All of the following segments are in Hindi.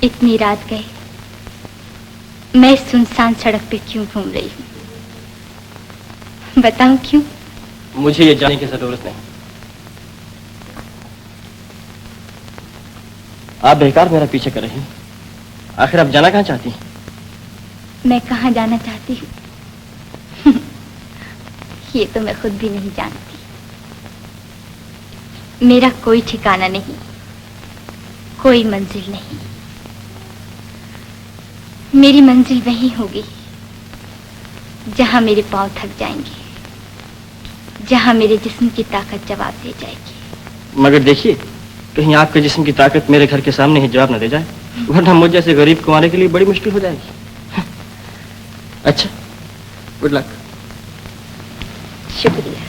इतनी रात गए, मैं सुनसान सड़क पे क्यों घूम रही हूँ? बताऊं क्यों? मुझे ये जानने की जरूरत नहीं। आप बेकार मेरा पीछे कर रही हैं। आखिर आप जाना कहाँ चाहती हैं? मैं कहाँ जाना चाहती हूँ ये तो मैं खुद भी नहीं जानती। मेरा कोई ठिकाना नहीं, कोई मंजिल नहीं। मेरी मंजिल वहीं होगी जहां मेरे पांव थक जाएंगे, जहां मेरे जिस्म की ताकत जवाब दे जाएगी। मगर देखिए, कहीं आपके जिस्म की ताकत मेरे घर के सामने ही जवाब न दे जाए, वरना मुझ जैसे गरीब को आने के लिए बड़ी मुश्किल हो जाएगी। अच्छा, गुड लक। शुक्रिया।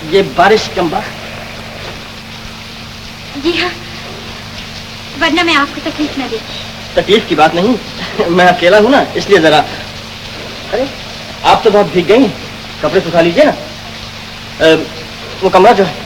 ये बारिश कम बात। जी हाँ, वरना मैं आपको तकलीफ न देती। तकलीफ की बात नहीं, मैं अकेला हूँ ना, इसलिए जरा। अरे आप तो बहुत भीग गई, कपड़े सुखा लीजिए ना। वो कमरा जो है।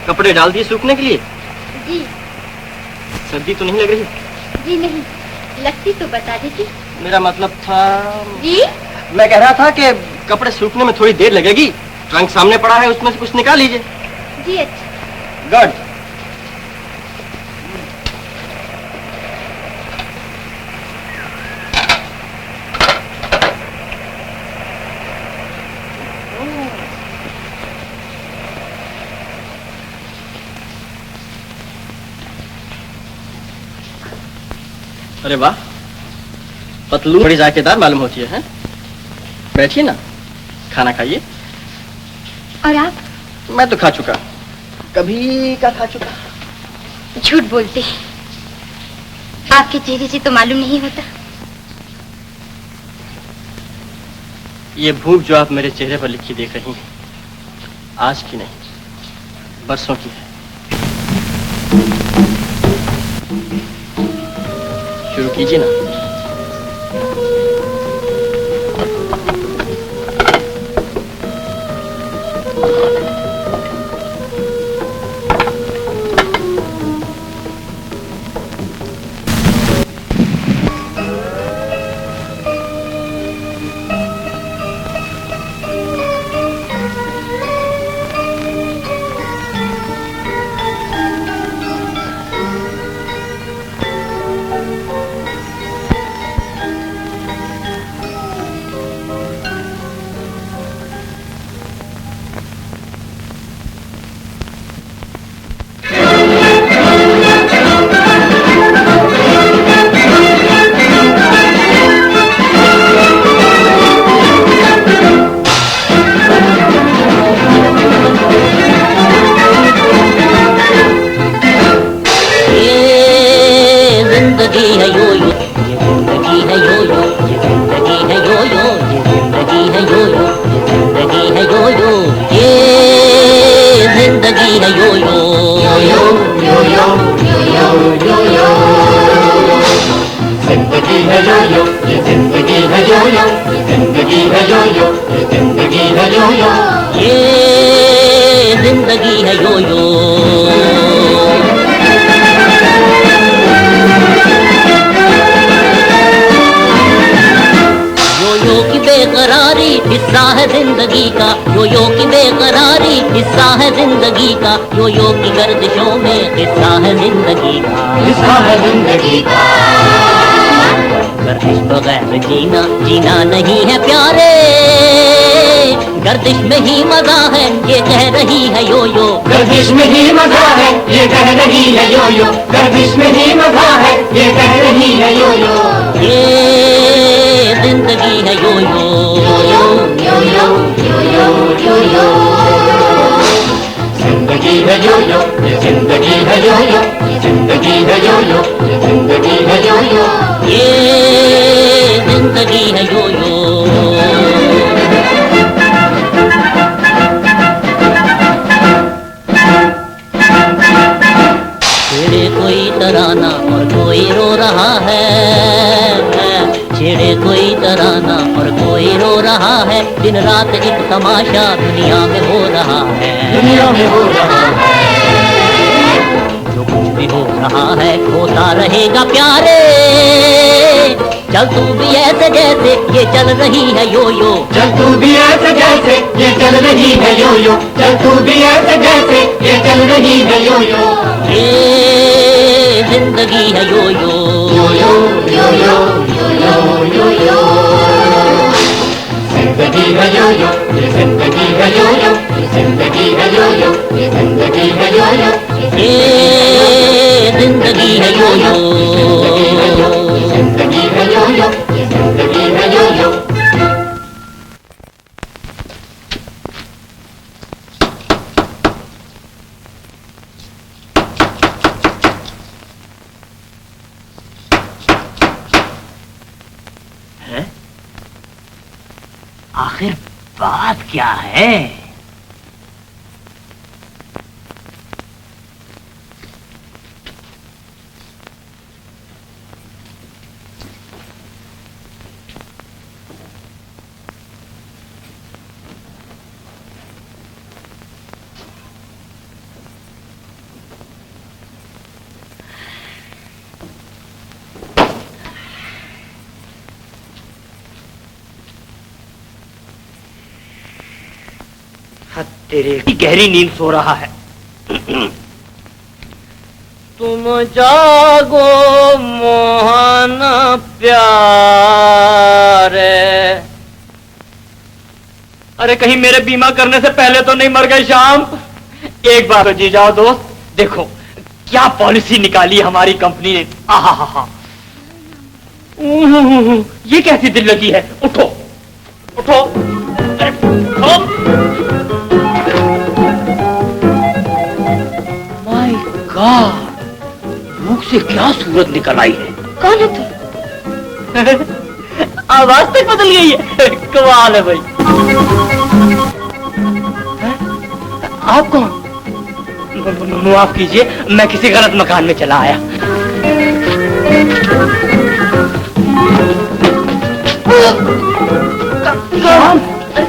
कपड़े डाल दिए सूखने के लिए? जी। सर्दी तो नहीं लग रही? जी नहीं, लगती तो बता देती। मेरा मतलब था। जी? मैं कह रहा था कि कपड़े सूखने में थोड़ी देर लगेगी। ट्रंक सामने पड़ा है, उसमें से कुछ निकाल लीजिए। जी अच्छा। गुड। अरे वाह, पतलू बड़ी जायकेदार मालूम होती है। बैठिए ना, खाना खाइए। और आप? मैं तो खा चुका, कभी का खा चुका। झूठ बोलते हैं, आपके चेहरे से तो मालूम नहीं होता। ये भूख जो आप मेरे चेहरे पर लिखी देख रही हैं, आज की नहीं, बरसों की है। शुरू कीजिए ना। जिंदगी है यो यो, ये जिंदगी है यो यो, ये जिंदगी ये जिंदगी है यो यो, ये जिंदगी है यो यो। यो यो की बेकरारी हिस्सा है जिंदगी का, यो यो की बेकरारी हिस्सा है जिंदगी का, यो यो की गर्दिशों में हिस्सा है जिंदगी का, हिस्सा है जिंदगी का। गर्दिश बगैर जीना जीना नहीं है प्यारे, गर्दिश में ही मजा है ये कह रही है यो यो। गर्दिश में ही मजा है ये कह रही है यो यो, गर्दिश में ही मजा है ये कह रही है यो यो। ये जिंदगी है यो यो, यो यो यो यो यो यो यो। जिंदगी है यो यो, ये जिंदगी है यो यो, ये जिंदगी है यो यो, ये जिंदगी है यो यो। ये जिंदगी है यो यो। छेड़े कोई तराना और कोई रो रहा है, छेड़े कोई तराना और कोई रो रहा है, दिन रात एक तमाशा दुनिया में हो रहा है, दुनिया में हो रहा है। जो कुछ भी हो रहा है होता रहेगा प्यारे, चल तू भी ऐसे जैसे ये चल रही है यो यो। चल तू भी ऐसे जैसे ये चल रही है यो यो, चल तू भी ऐसे जैसे ये चल रही है यो यो। ये जिंदगी है यो यो, यो यो यो यो यो यो यो। जिंदगी है यो यो, ये जिंदगी है यो यो, ये जिंदगी है यो यो, ये जिंदगी है यो यो। ये जिंदगी है यो यो, जिंदगी है यो यो, ये जिंदगी है यो यो। आखिर बात क्या है? तेरे गहरी नींद सो रहा है। तुम जागो मोहन प्यारे। अरे कहीं मेरे बीमा करने से पहले तो नहीं मर गए शाम? एक बार तो जी जाओ दोस्त, देखो क्या पॉलिसी निकाली हमारी कंपनी ने। आहा, ये कैसी दिल लगी है। उठो उठो, अरे उठो। मुख से क्या सूरत निकल आई है। कौन है तू? आवाज तक बदल गई है। कमाल है भाई। आप कौन? माफ कीजिए, मैं किसी गलत मकान में चला आया।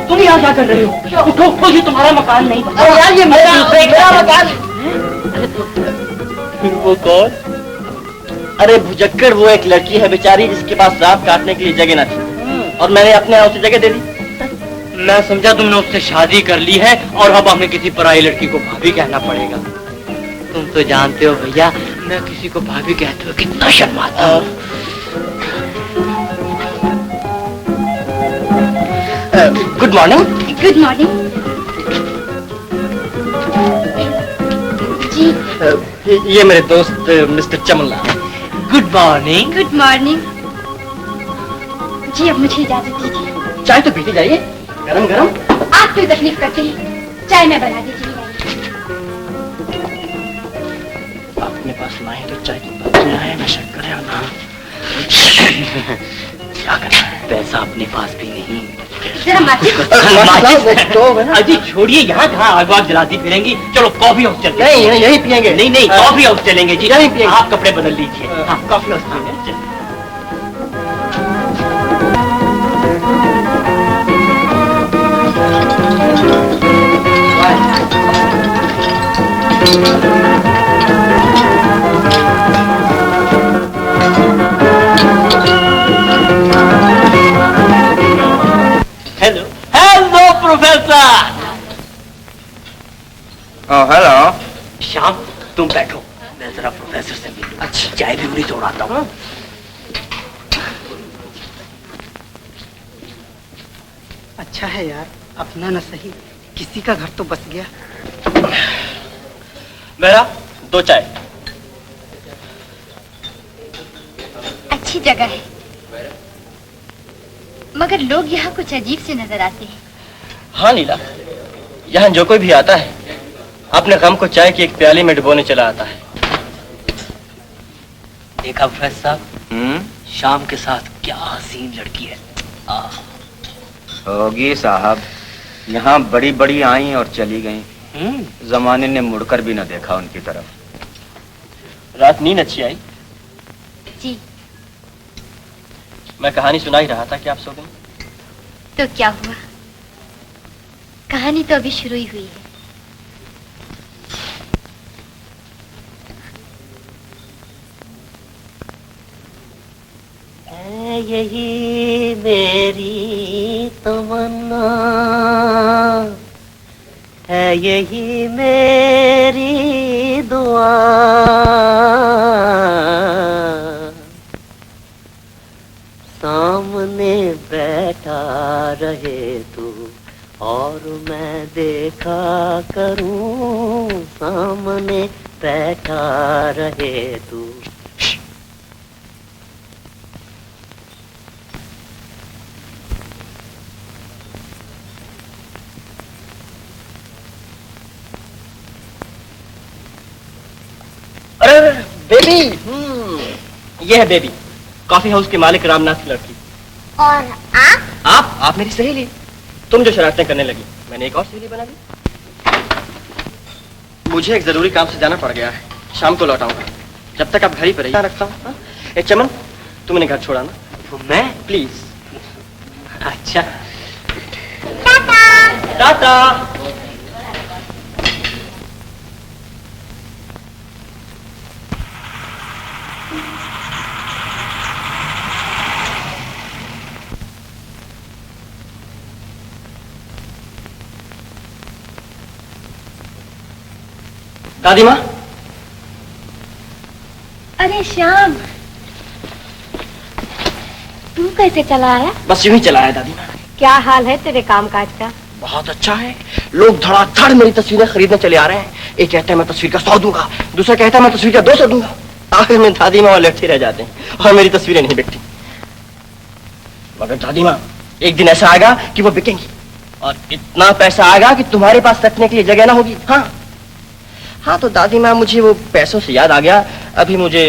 तुम यहाँ क्या कर रहे हो? उठो, ये तुम्हारा मकान नहीं। यार ये मेरा मकान। वो कौन? अरे भुजक्कर, वो एक लड़की है बेचारी जिसके पास रात काटने के लिए जगह न थी, और मैंने अपने यहाँ उसे जगह दे दी। मैं समझा तुमने उससे शादी कर ली है और अब हमें किसी पराई लड़की को भाभी कहना पड़ेगा। तुम तो जानते हो भैया, मैं किसी को भाभी कहते हुए कितना शर्माता हूँ। Good morning. गुड मॉर्निंग जी। ये मेरे दोस्त mister Chamanlal. Good morning. Good morning जी। अब मुझे इजाजत दीजिए। चाय तो पीते जाइए, गरम गरम। आप क्यों तकलीफ करते हैं? चाय मैं बना दीजिए। अपने पास ना है तो चाय की बात नहीं है, ना शक्कर है ना। क्या करना है? पैसा अपने पास भी नहीं। जरा माचिस। अजी छोड़िए, यहाँ कहाँ आग वाग जलाती फिरेंगी। चलो कॉफी हाउस चलते हैं। नहीं, यही पियेंगे। नहीं, कॉफी हाउस चलेंगे जी। यही पियेंगे। आप कपड़े बदल लीजिए। हाँ, कॉफी हाउस चलेंगे। Hello hello professor. Hello. Shyam तुम बैठो, मैं जरा प्रोफेसर से मिलूं। अच्छा, चाय भी उन्हीं तोड़ाता हूँ। अच्छा है यार, अपना न सही किसी का घर तो बस गया। मेरा 2 चाय। अच्छी जगह है, मगर लोग यहाँ कुछ अजीब से नजर आते हैं। हाँ लीला, यहाँ जो कोई भी आता है अपने गम को चाय की एक प्याली में डुबोने चला आता है। देखा प्रोफेसर साहब, शाम के साथ क्या हसीन लड़की है। होगी साहब, यहाँ बड़ी बड़ी आई और चली गई। जमाने ने मुड़कर भी न देखा उनकी तरफ। रात नींद अच्छी आई? जी। मैं कहानी सुना ही रहा था कि आप सो गई। तो क्या हुआ, कहानी तो अभी शुरू ही हुई है। यही मेरी तमन्ना है, यही मेरी दुआ, सामने बैठा रहे तू और मैं देखा करूं, सामने बैठा रहे तू। अरे बेबी, ये है बेबी, कॉफी हाउस के मालिक रामनाथ की लड़की। और आप मेरी सहेली। तुम जो शरारतें करने लगी, मैंने एक और सहेली बना ली। मुझे एक जरूरी काम से जाना पड़ गया है, शाम को लौटाऊंगा। जब तक आप घर ही पर रहिए, रखता हूँ। एक चमन, तुमने घर छोड़ा ना? तो मैं प्लीज। अच्छा, टाटा। दादी माँ। अरे श्याम, तू कैसे चला आया? बस यूं ही चला है दादी माँ। क्या हाल है तेरे कामकाज का? बहुत अच्छा है, लोग धड़ाधड़ मेरी तस्वीरें खरीदने चले आ रहे हैं। एक कहता है मैं तस्वीर का 100 दूंगा, दूसरा कहता है मैं तस्वीर का 200 दूंगा। आखिर में दादी माँ लड़ते रह जाते हैं और मेरी तस्वीरें नहीं बिकती। मगर दादी माँ, एक दिन ऐसा आएगा कि वो बिकेंगी और इतना पैसा आएगा कि तुम्हारे पास रखने के लिए जगह ना होगी। हाँ तो दादी माँ, मुझे वो पैसों से याद आ गया, अभी मुझे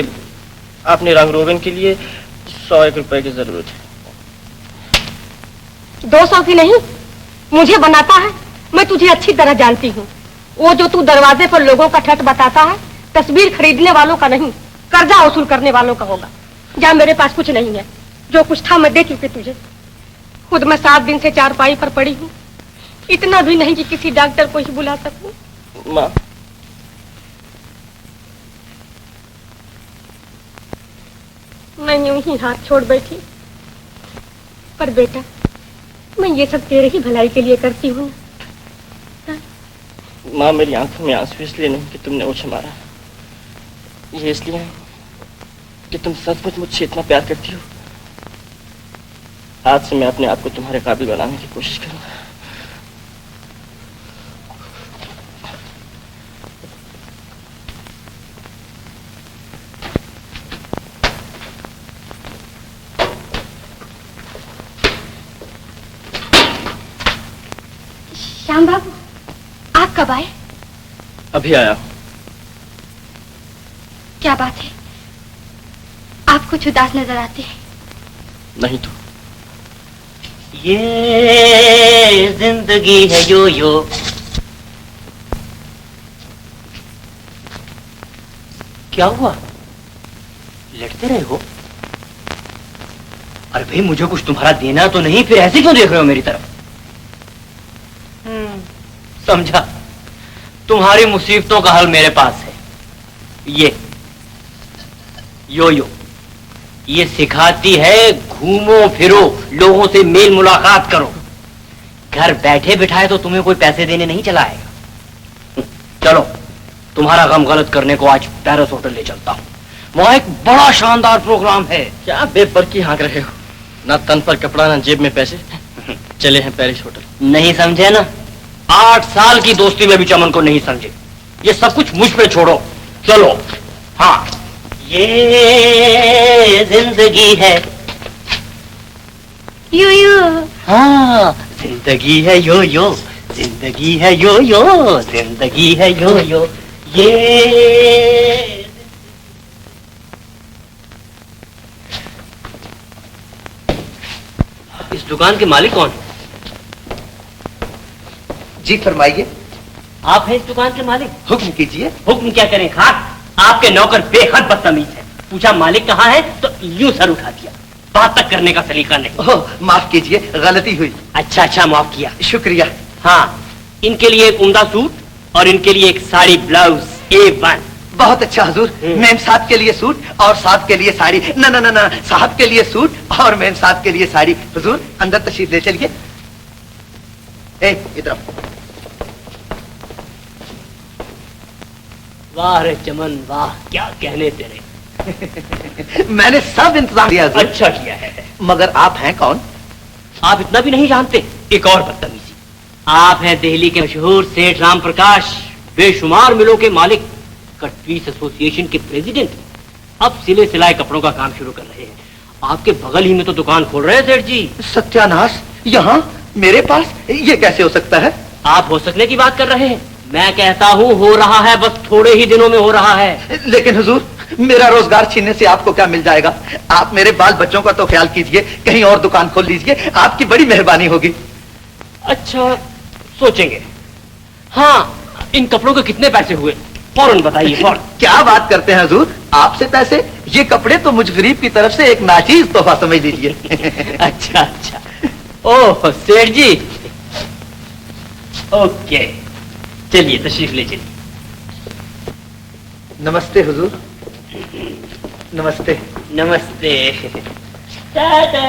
अपने रंग रोगन के लिए 100 रुपए की जरूरत है। 200 की नहीं, मुझे बनाता है। मैं तुझे अच्छी तरह जानती हूँ। वो जो तू दरवाजे पर लोगों का ठट बताता है, तस्वीर खरीदने वालों का नहीं, कर्जा वसूल करने वालों का होगा। जा, मेरे पास कुछ नहीं है, जो कुछ था मैं दे चुकी तुझे। खुद मैं 7 दिन से चारपाई पर पड़ी हूँ, इतना भी नहीं कि किसी डॉक्टर को ही बुला सकूं। माँ, मैं यूं ही हाथ छोड़ बैठी, पर बेटा मैं ये सब तेरे ही भलाई के लिए करती हूँ। माँ, मेरी आंखों में आंसू इसलिए नहीं कि तुमने मुझे मारा, ये इसलिए है कि तुम सचमुच मुझसे इतना प्यार करती हो। आज से मैं अपने आप को तुम्हारे काबिल बनाने की कोशिश करूंगा। श्याम बाबू, आप कब आए? अभी आया हूं। क्या बात है, आप कुछ उदास नजर आते हैं। नहीं तो ये जिंदगी है यो यो। क्या हुआ, लड़ते रहे हो? अरे भाई, मुझे कुछ तुम्हारा देना तो नहीं, फिर ऐसे क्यों देख रहे हो मेरी तरफ? समझा, तुम्हारी मुसीबतों का हल मेरे पास है। ये यो ये सिखाती है घूमो फिरो, लोगों से मेल मुलाकात करो। घर बैठे बिठाए तो तुम्हें कोई पैसे देने नहीं चला आएगा। चलो, तुम्हारा गम गलत करने को आज पैरिस होटल ले चलता हूँ। वहाँ एक बड़ा शानदार प्रोग्राम है। क्या बेपर की हाँक रहे हो? ना तन पर कपड़ा ना जेब में पैसे। चले हैं पेरिस होटल। नहीं समझे ना? 8 साल की दोस्ती में भी चमन को नहीं समझे। ये सब कुछ मुझ पे छोड़ो, चलो। हाँ, ये जिंदगी है। यो हाँ, जिंदगी है यो, जिंदगी है यो, जिंदगी है यो। ये इस दुकान के मालिक कौन? जी फरमाइए। आप हैं इस दुकान के मालिक? हुक्म कीजिए। हुक्म क्या करें खाक? आपके नौकर बेहद बदतमीज है। पूछा मालिक कहाँ है तो यूं सर उठा दिया। बात तक करने का सलीका नहीं। ओह, माफ कीजिए, गलती हुई। अच्छा, माफ किया। शुक्रिया। हाँ, इनके लिए एक उम्दा सूट और इनके लिए एक साड़ी ब्लाउज A1। बहुत अच्छा हुजूर। मेम साहब के लिए सूट और साहब के लिए साड़ी। ना, साहब के लिए सूट और मेम साहब के लिए साड़ी। हुजूर अंदर तशरीफ ले चलिए। इधर। वाह रे चमन वाह, क्या कहने तेरे। मैंने सब इंतजाम किया हुजूर। अच्छा किया है। मगर आप हैं कौन? आप इतना भी नहीं जानते। एक और बदतमीजी, आप हैं दिल्ली के मशहूर सेठ राम प्रकाश, बेशुमार मिलों के मालिक, कटपीस एसोसिएशन के प्रेसिडेंट। अब सिले सिलाए कपड़ों का काम शुरू कर रहे हैं। आपके बगल ही में तो दुकान खोल रहे हैं सेठ जी। सत्यानाश, यहाँ मेरे पास? ये कैसे हो सकता है? आप हो सकने की बात कर रहे हैं, मैं कहता हूँ हो रहा है, बस थोड़े ही दिनों में हो रहा है। लेकिन हुजूर, मेरा रोजगार छीनने से आपको क्या मिल जाएगा? आप मेरे बाल बच्चों का तो ख्याल कीजिए, कहीं और दुकान खोल लीजिए, आपकी बड़ी मेहरबानी होगी। अच्छा, सोचेंगे। हाँ, इन कपड़ों के कितने पैसे हुए फौरन बताइए, फौरन। क्या बात करते हैं हुजूर, आपसे पैसे? ये कपड़े तो मुझ गरीब की तरफ से एक नाचीज तोहफा समझ लीजिए। अच्छा, ओह सेठ जी, ओके, चलिए तशरीफ ले चलिए। नमस्ते हुजूर। नमस्ते। नमस्ते। टाटा।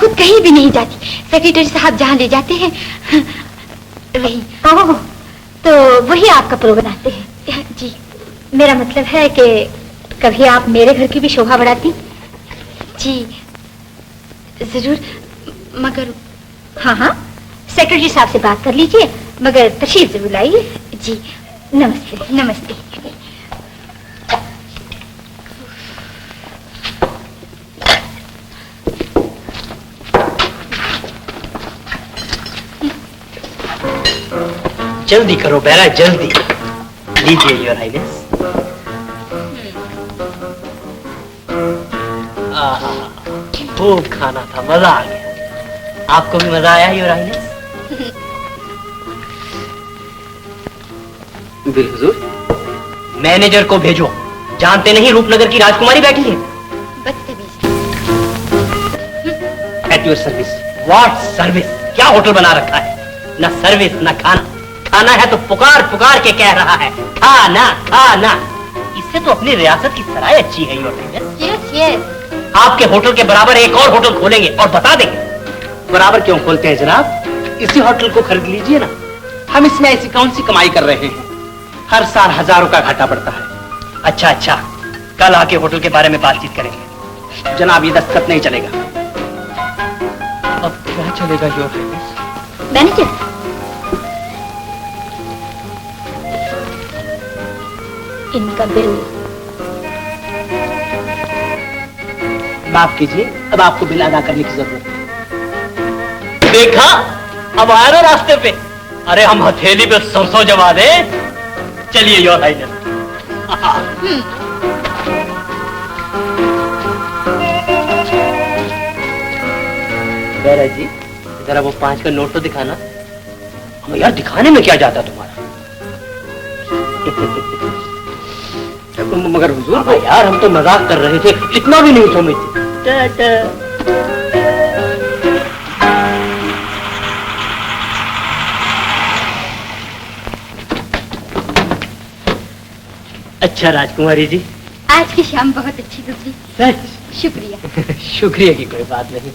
खुद कहीं भी नहीं जाती। सेक्रेटरी साहब जहाँ ले जाते हैं वही। ओह, तो वही आपका प्रो बनाते हैं? जी, मेरा मतलब है कि कभी आप मेरे घर की भी शोभा बढ़ाती। जी जरूर, मगर हाँ हाँ, सेक्रेटरी साहब से बात कर लीजिए, मगर तशरीफ जरूर लाइए। जी नमस्ते। नमस्ते। जल्दी करो बेरा, जल्दी। लीजिए योर हाइनेस। खूब खाना था, मजा आ गया। आपको भी मजा आया your highness? Bill Hazur. Manager को भेजो, जानते नहीं रूपनगर की राजकुमारी बैठी है। At your service. What service? क्या होटल बना रखा है? न सर्विस न खाना। खाना है तो पुकार पुकार के कह रहा है खाना खाना। इससे तो अपनी रियासत की सराय अच्छी है योर हाइनेस। Yes yes. आपके होटल के बराबर एक और होटल खोलेंगे और बता देंगे। बराबर क्यों खोलते हैं जनाब? इसी होटल को खरीद लीजिए ना। हम इसमें ऐसी कौन सी कमाई कर रहे हैं? हर साल हजारों का घाटा पड़ता है। अच्छा अच्छा, कल आके होटल के बारे में बातचीत करेंगे। जनाब ये दस्तखत नहीं चलेगा। अब क्या चलेगा योर हाइनेस? मैनेजर, इनका बिल। माफ कीजिए, अब आपको बिल अदा करने की जरूरत है। देखा, अब आया ना रास्ते पे। अरे हम हथेली पे सरसों जमा दे। चलिए योर हाइनेस। बेरा जी, जरा वो 5 का नोट तो दिखाना। हम यार दिखाने में क्या जाता तुम्हारा? मगर हुजूर यार, हम तो मजाक कर रहे थे, इतना भी नहीं समझते। अच्छा राजकुमारी जी, आज की शाम बहुत अच्छी गुजरी। सच? शुक्रिया। शुक्रिया की कोई बात नहीं।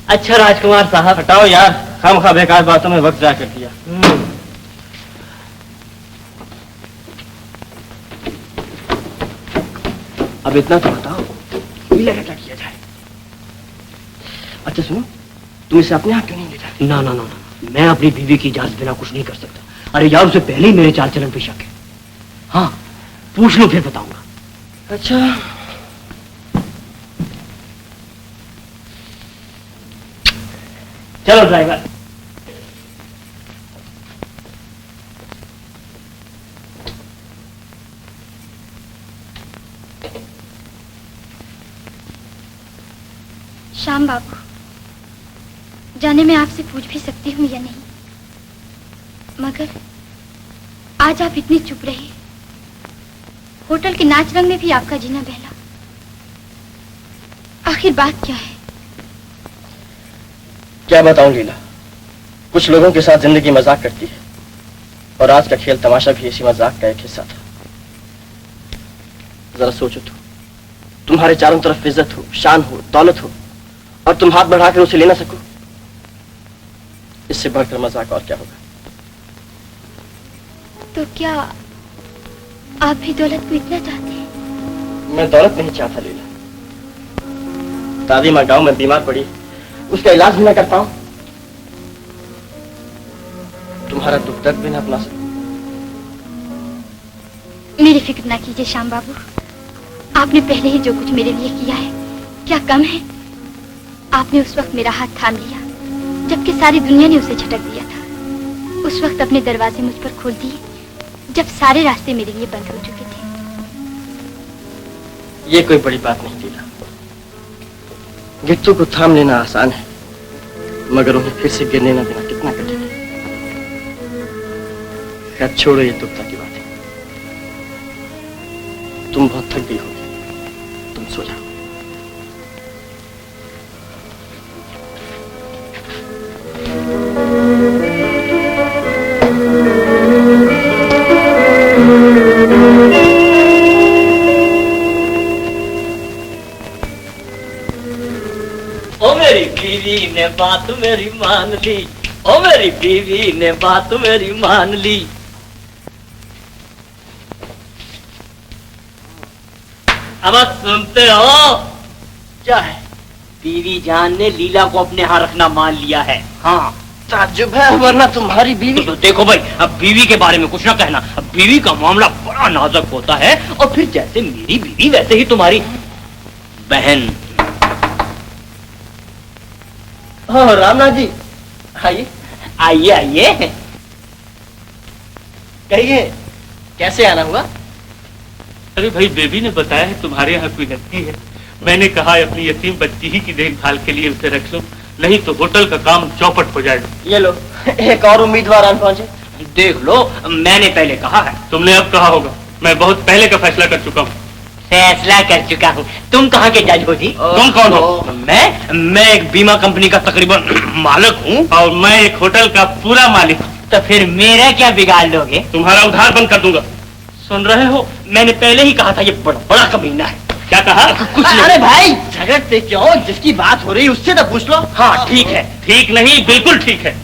अच्छा राजकुमार साहब, हटाओ यार, खामखा बेकार बातों में वक्त जाया कर दिया। अब इतना तो बताओ, मिला क्या किया जाए? अच्छा सुनो, तुम इसे अपने आप क्यों नहीं ले जाते? ना ना ना ना, मैं अपनी बीवी की इजाजत बिना कुछ नहीं कर सकता। अरे यार, उसे पहले ही मेरे चाल चलन पे शक है। हाँ, पूछ लो फिर बताऊंगा। अच्छा चलो ड्राइवर। श्याम बाबू, जाने मैं आपसे पूछ भी सकती हूँ या नहीं, मगर आज आप इतने चुप रहे। होटल के नाच रंग में भी आपका जीना बहला। आखिर बात क्या है? क्या बताऊं लीला, कुछ लोगों के साथ जिंदगी मजाक करती है, और आज का खेल तमाशा भी इसी मजाक का एक हिस्सा था। जरा सोचो तो, तुम्हारे चारों तरफ इज्जत हो, शान हो, दौलत हो, और तुम हाथ बढ़ाकर उसे ले ना सको। इससे बढ़कर मजाक और क्या होगा? तो क्या आप भी दौलत को इतना चाहते हैं? मैं दौलत नहीं चाहता लीला। दादी माँ गांव में बीमार पड़ी, उसका इलाज भी ना कर पाऊं, तुम्हारा दुख दर्द भी ना अपना सकूं। मेरी फिक्र ना कीजिए श्याम बाबू, आपने पहले ही जो कुछ मेरे लिए किया है क्या कम है? आपने उस वक्त मेरा हाथ थाम लिया जबकि सारी दुनिया ने उसे झटक दिया था। उस वक्त अपने दरवाजे मुझ पर खोल दिए जब सारे रास्ते मेरे लिए बंद हो चुके थे। ये कोई बड़ी बात नहीं लीला। गिट्टू को थाम लेना आसान है, मगर उन्हें फिर से गिरने न देना कितना कठिन है। खैर छोड़ो ये दुखता की बात है। तुम बहुत थक गई होगी, तुम सो जाओ। ओ मेरी बीवी ने बात मेरी मान ली, ओ मेरी बीवी ने बात मेरी मान ली। अब सुनते हो? क्या है? बीवी जान ने लीला को अपने यहाँ रखना मान लिया है। हाँ ताज्जुब है, वरना तुम्हारी बीवी। तो देखो भाई, अब बीवी के बारे में कुछ ना कहना। अब बीवी का मामला बड़ा नाजुक होता है, और फिर जैसे मेरी बीवी वैसे ही तुम्हारी बहन। हाँ रामनाथ जी, आइए आइए आइए। कहिए कैसे आना हुआ? अरे भाई, बेबी ने बताया है तुम्हारे यहाँ कोई लड़की है। मैंने कहा अपनी यतीम बच्ची ही की देखभाल के लिए उसे रख लो, नहीं तो होटल का काम चौपट हो जाएगा। ये लो, एक और उम्मीदवार आन पहुंचे। देख लो, मैंने पहले कहा है। तुमने अब कहा होगा, मैं बहुत पहले का फैसला कर चुका हूँ। फैसला कर चुका हूँ। तुम कहाँ के जज हो जी? तुम कौन हो? मैं एक बीमा कंपनी का तकरीबन मालिक हूँ, और मैं एक होटल का पूरा मालिक हूँ। तो फिर मेरा क्या बिगाड़ लोगे? तुम्हारा उधार बंद कर दूंगा। सुन रहे हो, मैंने पहले ही कहा था ये बड़ा बड़ा कमीना है। क्या कहा? कुछ नहीं। अरे भाई झगड़ते क्यों? जिसकी बात हो रही है उससे तो पूछ लो। हाँ ठीक है। ठीक नहीं, बिल्कुल ठीक है।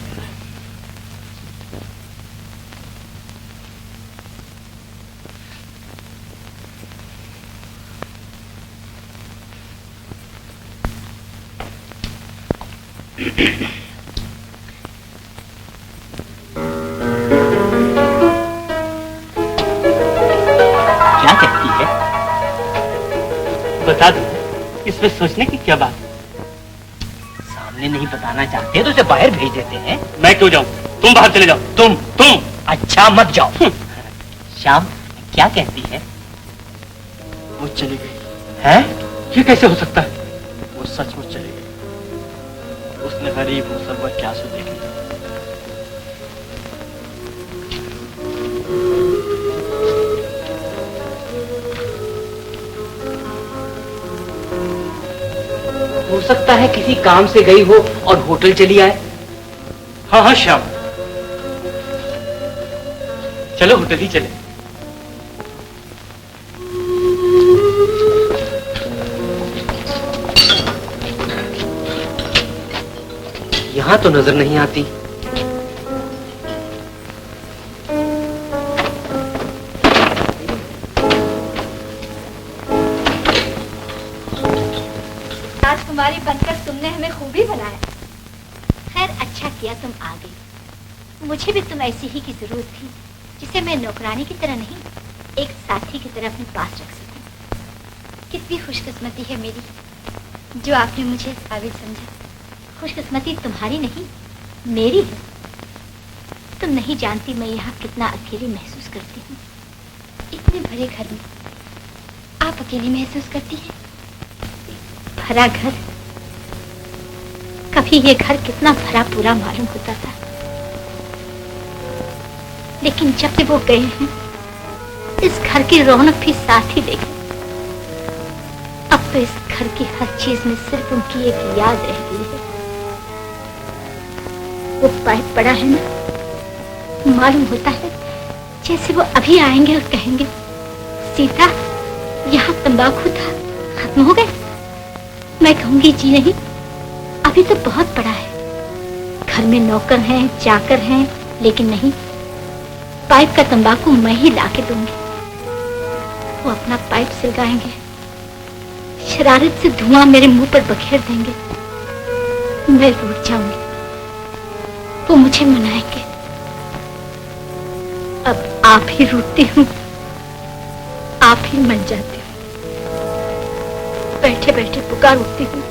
क्या कहती है? बता दो, इसमें सोचने की क्या बात? सामने नहीं बताना चाहते तो उसे बाहर भेज देते हैं। मैं क्यों जाऊं? तुम बाहर चले जाओ। तुम अच्छा मत जाओ। शाम क्या कहती है? वो चली गई। है? ये कैसे हो सकता है? वो सचमुच चली गई। उसने गरीब मुसलमान क्या सो देख लिया। हो सकता है किसी काम से गई हो और होटल चली आए। हाँ हाँ श्याम, चलो होटल ही चले। यहाँ तो नजर नहीं आती। राजकुमारी बनकर तुमने हमें खूबी बनाया। खैर अच्छा किया तुम आ गई। मुझे भी तुम ऐसी ही की जरूरत थी, जिसे मैं नौकरानी की तरह नहीं, एक साथी की तरह अपने पास रख सकूं। कितनी खुशकिस्मती है मेरी, जो आपने मुझे इस काबिल समझा। खुशकिस्मती तुम्हारी नहीं, मेरी है। तुम नहीं जानती मैं यहाँ कितना अकेली महसूस करती हूँ। इतने बड़े घर में आप अकेली महसूस करती हैं? भरा घर, कभी ये घर कितना भरा पूरा मालूम होता था, लेकिन जब से वो गए हैं, इस घर की रौनक भी साथ ही ले गई। अब तो इस घर की हर चीज में सिर्फ उनकी एक याद रह गई है। वो पाइप पड़ा है ना, मालूम होता है जैसे वो अभी आएंगे और कहेंगे, सीता यहाँ तंबाकू था, खत्म हो गए। मैं कहूंगी जी नहीं, अभी तो बहुत बड़ा है। घर में नौकर हैं, चाकर हैं, लेकिन नहीं, पाइप का तंबाकू मैं ही लाके दूंगी। वो अपना पाइप सिलगाएंगे, शरारत से धुआं मेरे मुंह पर बखेर देंगे। मैं रूठ जाऊंगी, वो मुझे मनाएंगे। अब आप ही रूठती हूँ, आप ही मन जाती हूँ। बैठे बैठे पुकार उठती हूँ,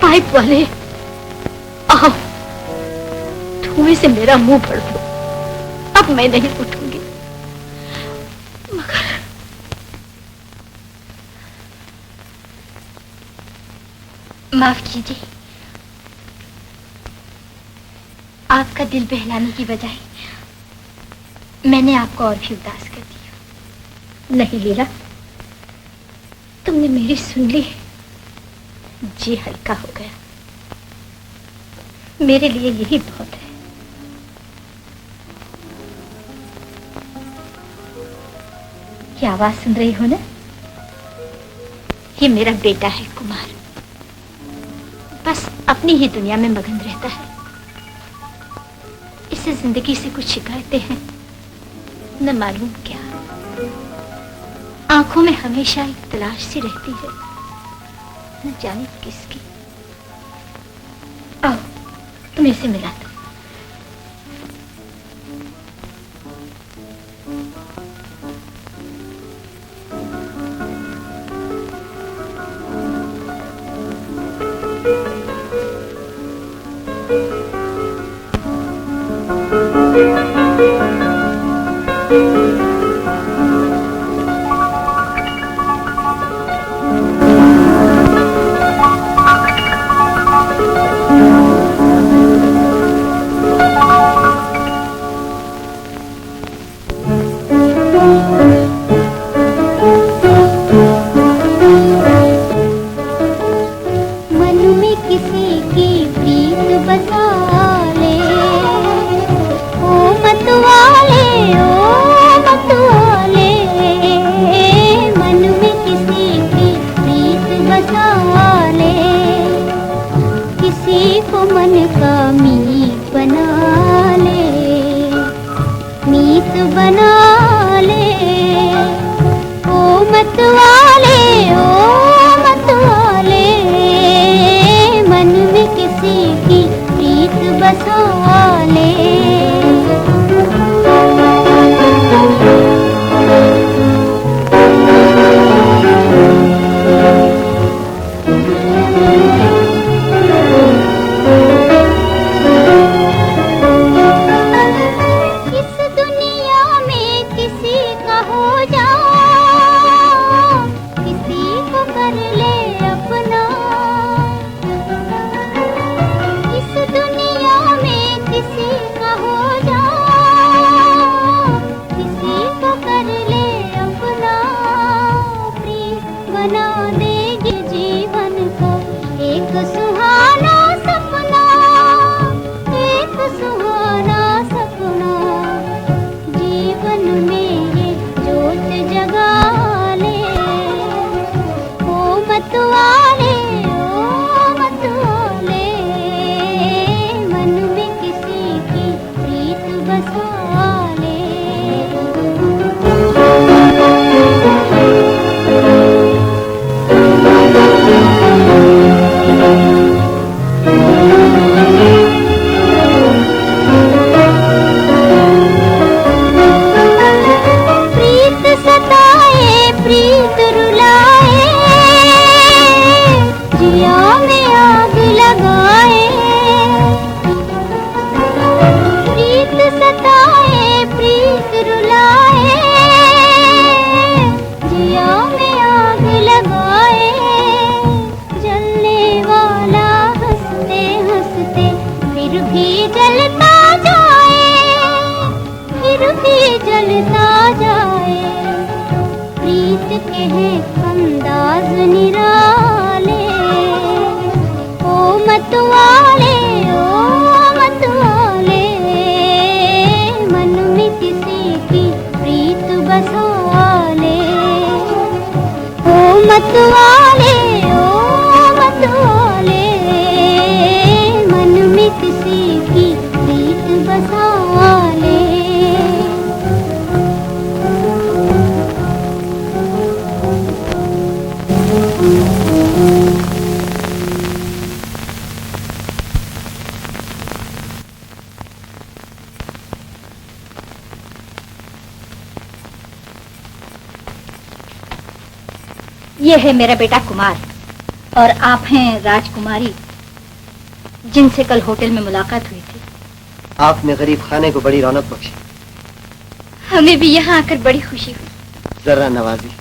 पाइप वाले आओ, धुएं से मेरा मुंह भर दो। अब मैं नहीं उठूंगी। मगर माफ कीजिए, आपका दिल बहलाने की बजाय मैंने आपको और भी उदास कर दिया। नहीं लीला, तुमने मेरी सुन ली, जी हल्का हो गया। मेरे लिए यही बहुत है। ये आवाज सुन रही हो ना? ये मेरा बेटा है कुमार। बस अपनी ही दुनिया में मगन रहता है। इससे जिंदगी से कुछ शिकायतें हैं, न मालूम क्या। आंखों में हमेशा एक तलाश सी रहती है, न जाने किसकी। आओ तुम्हें इसे मिला दो। ये है मेरा बेटा कुमार और आप हैं राजकुमारी, जिनसे कल होटल में मुलाकात हुई थी। आपने गरीब खाने को बड़ी रौनक बख्शी। हमें भी यहाँ आकर बड़ी खुशी हुई। जरा नवाजी,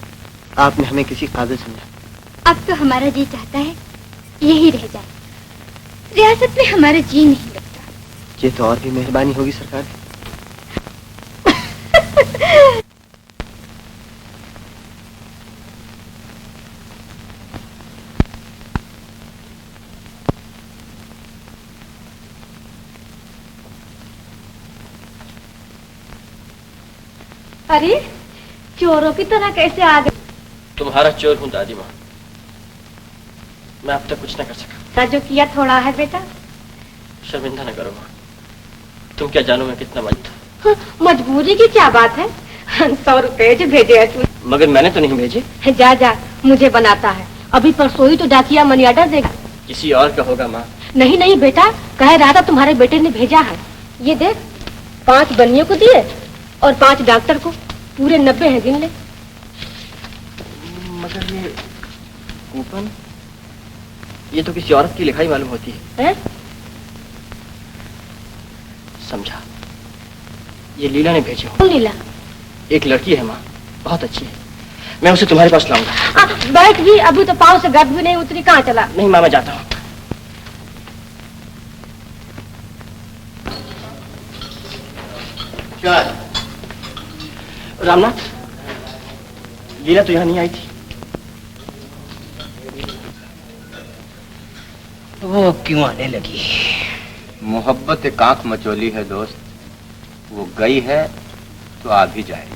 आपने हमें किसी काबिल समझा। अब तो हमारा जी चाहता है यही रह जाए, रियासत में हमारा जी नहीं लगता। ये तो और भी मेहरबानी होगी सरकार की। अरे चोरों की तरह कैसे आ गए? तुम्हारा चोर हूँ दादी माँ, मैं अब तक कुछ न कर सका। नाश्ता जो किया थोड़ा है बेटा। शर्मिंदा न करो माँ, तुम क्या जानो मैं कितना मजबूर। हाँ, मजबूरी की क्या बात है। 100 रुपए जो भेजे है तू। मगर मैंने तो नहीं भेजे। जा जा, मुझे बनाता है। अभी परसों ही तो डाकिया मनी ऑर्डर देगा। किसी और का होगा माँ। नहीं नहीं बेटा, कह रहा था तुम्हारे बेटे ने भेजा है। ये देख, 5 बनियों को दिए और 5 डॉक्टर को, पूरे 90 हैं, गिन ले। मगर ये कूपन, ये तो किसी औरत की लिखाई मालूम होती है। समझा, ये लीला ने भेजे हो। कौन लीला? एक लड़की है माँ, बहुत अच्छी है। मैं उसे तुम्हारे पास लाऊंगा। बैठ भी, अभी तो पाँव से गर्द भी नहीं उतरी, कहाँ चला? नहीं माँ, मैं जाता हूँ। रामनाथ, लीला तो यहाँ नहीं आई थी। वो क्यों आने लगी? मोहब्बत एक आंख मचोली है दोस्त, वो गई है तो आ भी जाए।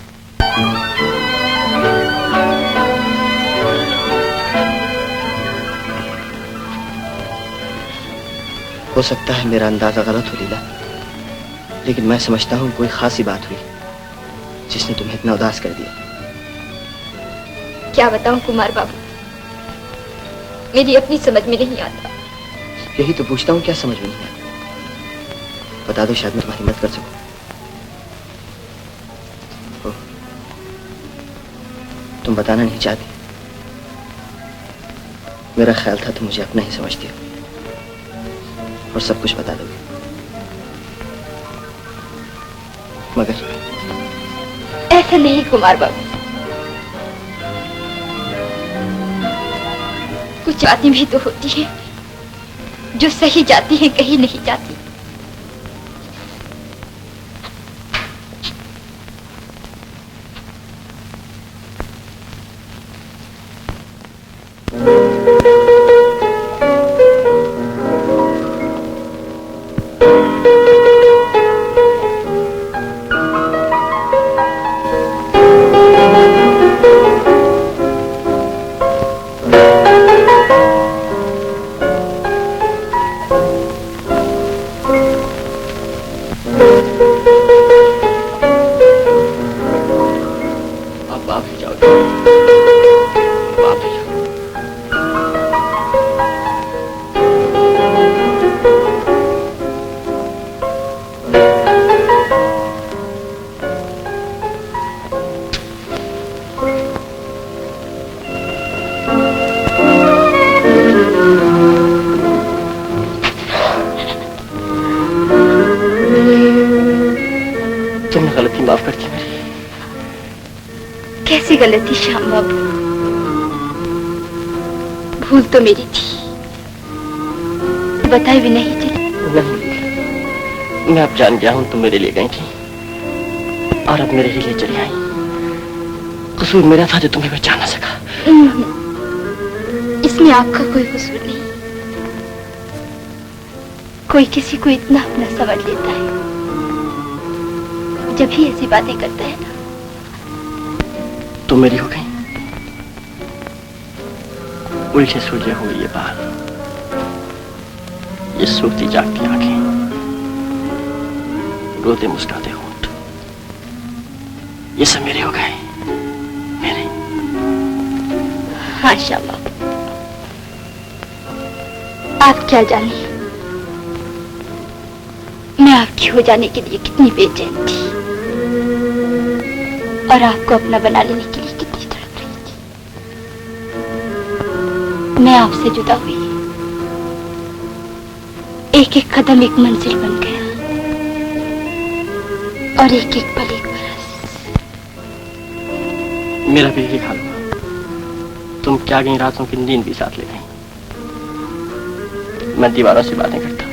हो सकता है मेरा अंदाजा गलत हो लीला, लेकिन मैं समझता हूँ कोई खासी बात हुई जिसने तुम्हें इतना उदास कर दिया। क्या बताऊं कुमार बाबू, मेरी अपनी समझ में नहीं आता। यही तो पूछता हूँ, क्या समझ में नहीं आता? बता दो, शायद मैं तुम्हारी मदद कर सकूं। तुम बताना नहीं चाहती। मेरा ख्याल था तुम मुझे अपना ही समझती हो और सब कुछ बता दोगे, मगर ऐसा नहीं कुमार बाबू। कुछ बातें भी तो होती है जो सही जाती है, कहीं नहीं जाती। गलती श्याम बाबू, भूल तो मेरी थी, बताई भी नहीं थी। नहीं, मैं अब जान गया हूं तुम मेरे लिए गई थी और अब मेरे ही लिए चली आई। कसूर मेरा था जो तुम्हें बचा ना सका। इसमें आपका कोई कसूर नहीं। कोई किसी को इतना अपना समझ लेता है जब भी ऐसी बातें करता है ना। तुम मेरी हो गई, उलझे सुलझे हुए ये बाल, ये सोती जागती आंखें, रोते मुस्कुराते होंठ, ये सब मेरे हो गए, मेरे। हाँ श्याम बाबू, आप क्या जानिए मैं आपकी हो जाने के लिए कितनी बेचैन थी और आपको अपना बना लेने के लिए कितनी तड़प रही थी। मैं आपसे जुदा हुई, एक एक कदम एक मंजिल बन गया और एक एक पल एक बरस। मेरा भी यही हाल हुआ। तुम क्या गई रातों की नींद भी साथ ले गई। मैं दीवारों से बातें करता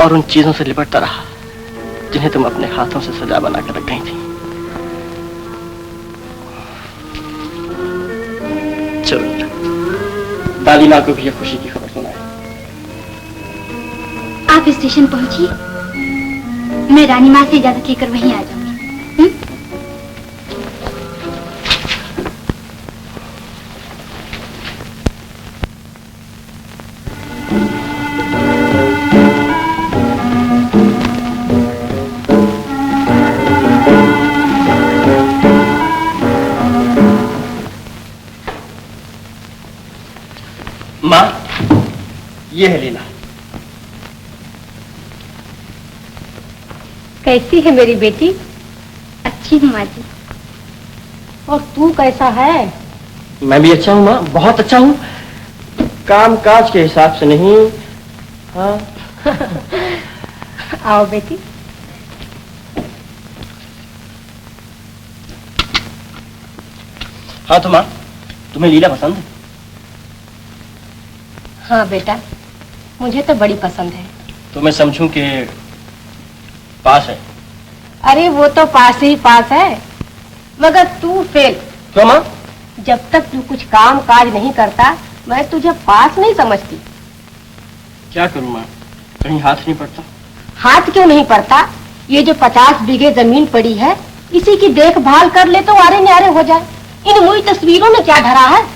और उन चीजों से लिपटता रहा जिन्हें तुम अपने हाथों से सजा बनाकर रख गई थी। चलो दादी माँ को भी ये खुशी की खबर सुनाए। आप स्टेशन पहुंचिए, मैं रानी माँ से इजाजत लेकर वहीं आ जाऊंगी। माँ, ये है लीला। कैसी है मेरी बेटी? अच्छी हूँ माँ जी। और तू कैसा है? मैं भी अच्छा हूँ माँ, बहुत अच्छा हूँ। काम काज के हिसाब से नहीं। हाँ। आओ बेटी। हाँ तो माँ, तुम्हें लीला पसंद है? हाँ बेटा, मुझे तो बड़ी पसंद है। तो मैं समझूं कि पास है। अरे वो तो पास ही पास है, मगर तू फेल। क्यों माँ? जब तक तू कुछ काम काज नहीं करता, मैं तुझे पास नहीं समझती। क्या करूं माँ, कहीं हाथ नहीं पड़ता। हाथ क्यों नहीं पड़ता? ये जो 50 बीघे जमीन पड़ी है, इसी की देखभाल कर ले तो आरे न्यारे हो जाए। इन मुई तस्वीरों में क्या धरा है?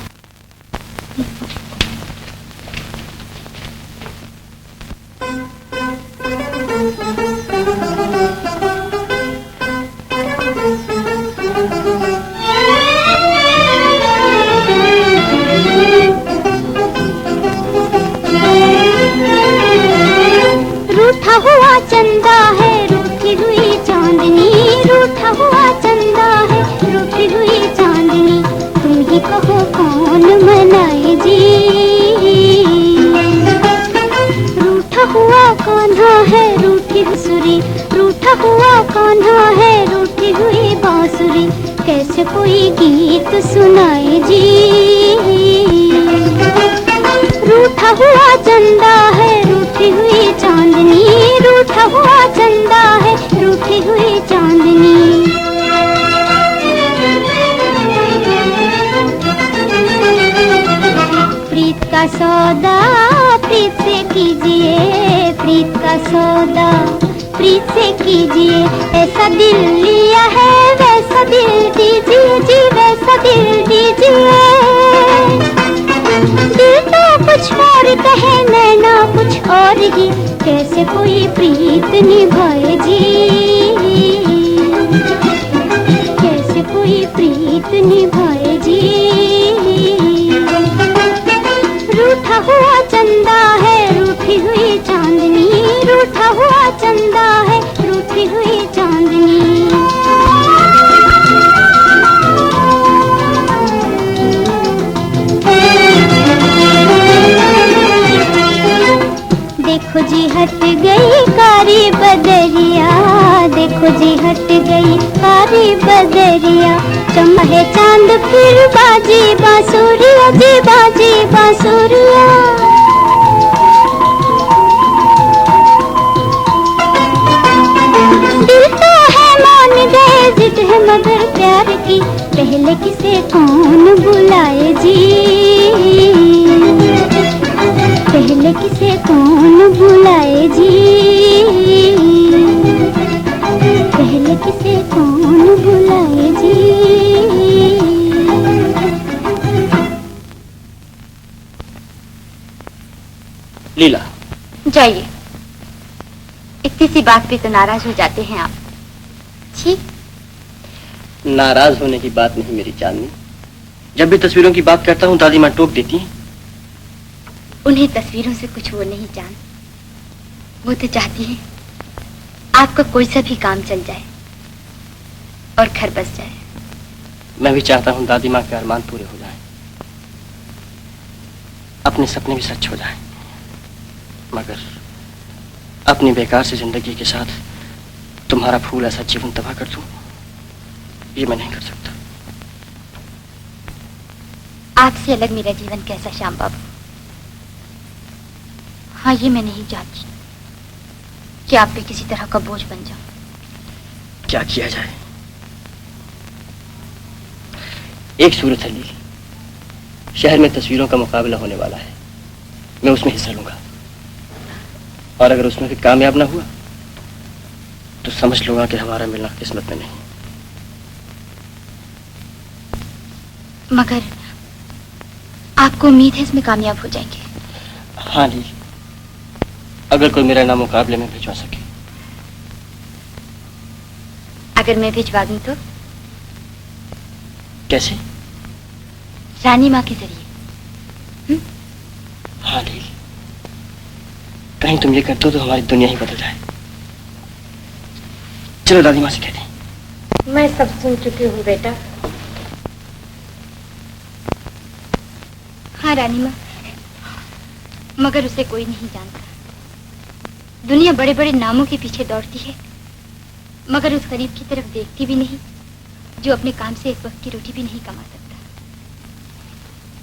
रूठा हुआ चंदा है, रूठी हुई चांदनी, रूठा हुआ चंदा है, रूठी हुई चांदनी, तुम ही कहो कौन मनाए जी। रूठा हुआ कान्हा है, रूठी बांसुरी, रूठा हुआ कान्हा है, रूठी हुई बांसुरी, कैसे कोई गीत सुनाए जी। रूठा हुआ चंदा है, रूठी हुई चांदनी, रूठा हुआ चंदा है, रूठी हुई चांदनी। प्रीत का सौदा प्रीत से कीजिए, प्रीत का सौदा प्रीत से कीजिए, ऐसा दिल लिया है वैसा दिल दीजिए जी, वैसा दिल दीजिए। दिल तो कुछ और कहे, नैना कुछ और ही, कैसे कोई प्रीत निभाए जी, कैसे कोई प्रीत निभाए जी। रूठा हुआ चंदा है, रूठी हुई चांदनी, रूठा हुआ चंदा है, रूठी हुई चांदनी। देखो जी हट गई कारी बदरिया, देखो जी हट गई कारी बदरिया, चमके चांद फिर बाजी बांसुरिया जी, बाजी बांसुरिया। दिल तो है मान गए, जिद है मगर प्यार की, पहले किसे कौन बुलाए जी, पहले किसे कौन बुलाए जी, पहले किसे कौन बुलाए जी। लीला, जाइए, इतनी सी बात पे तो नाराज हो जाते हैं आप। छी, नाराज होने की बात नहीं मेरी चांदनी। जब भी तस्वीरों की बात करता हूँ दादी माँ टोक देती हैं। उन्हें तस्वीरों से कुछ वो नहीं जान, वो तो चाहती है आपका कोई सा भी काम चल जाए और घर बस जाए। मैं भी चाहता हूँ दादी माँ के अरमान पूरे हो जाएं, अपने सपने भी सच हो जाएं, मगर अपनी बेकार से जिंदगी के साथ तुम्हारा फूल ऐसा जीवन तबाह कर दूं, ये मैं नहीं कर सकता। आपसे अलग मेरा जीवन कैसा श्याम बाबू। हाँ, ये मैं नहीं चाहती कि आप पे किसी तरह का बोझ बन जाऊं। क्या किया जाए? एक सूरत है लील, शहर में तस्वीरों का मुकाबला होने वाला है, मैं उसमें हिस्सा लूंगा, और अगर उसमें भी कामयाब ना हुआ तो समझ लूंगा कि हमारा मिलना किस्मत में नहीं। मगर आपको उम्मीद है इसमें कामयाब हो जाएंगे? हाँ लील, अगर कोई मेरा नाम मुकाबले में भिजवा सके। अगर मैं भिजवा दूं तो? कैसे? रानी माँ के जरिए। हाँ लील, कहीं तुम ये कर दो तो हमारी दुनिया ही बदल जाए। चलो दादी माँ से कहते हैं। मैं सब सुन चुकी हूँ बेटा। हाँ रानी माँ, मगर उसे कोई नहीं जानता। दुनिया बड़े बड़े नामों के पीछे दौड़ती है, मगर उस गरीब की तरफ देखती भी नहीं जो अपने काम से एक वक्त की रोटी भी नहीं कमा सकता।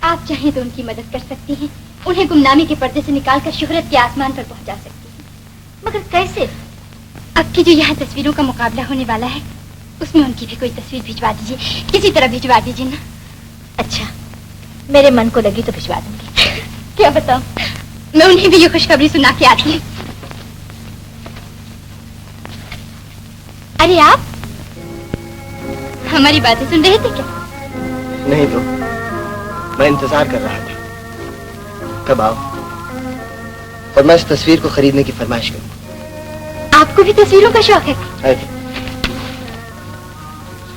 आप चाहें तो उनकी मदद कर सकती हैं, उन्हें गुमनामी के पर्दे से निकालकर शोहरत के आसमान पर पहुंचा सकती हैं। मगर कैसे? अब की जो यहाँ तस्वीरों का मुकाबला होने वाला है, उसमें उनकी भी कोई तस्वीर भिजवा दीजिए, किसी तरह भिजवा दीजिए ना। अच्छा, मेरे मन को लगी तो भिजवा दूंगी। क्या बताऊं, मैं उन्हें भी ये खुशखबरी सुना के आती हूँ। अरे आप हमारी बातें सुन रहे थे क्या? नहीं तो मैं इंतजार कर रहा था कब आओ और मैं इस तस्वीर को खरीदने की फरमाइश करूं। आपको भी तस्वीरों का शौक है?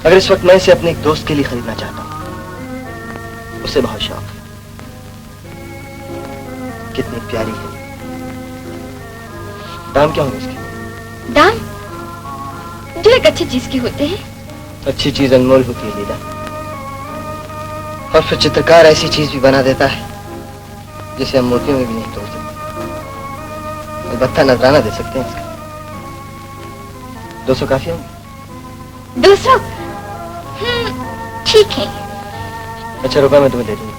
अगर इस वक्त मैं इसे अपने एक दोस्त के लिए खरीदना चाहता हूं, उसे बहुत शौक है। कितनी प्यारी है। दाम क्या होंगे इसके? दाम जो एक अच्छी चीज के होते हैं। अच्छी चीज अनमोल होती है लीला, और फिर चित्रकार ऐसी चीज भी बना देता है जिसे हम मूर्तियों में भी नहीं तोड़ सकते। अलबत्ता नजराना दे सकते हैं इसका। 200 काफी होंगे? 200? ठीक है। अच्छा रुपया मैं तुम्हें दे दूंगी,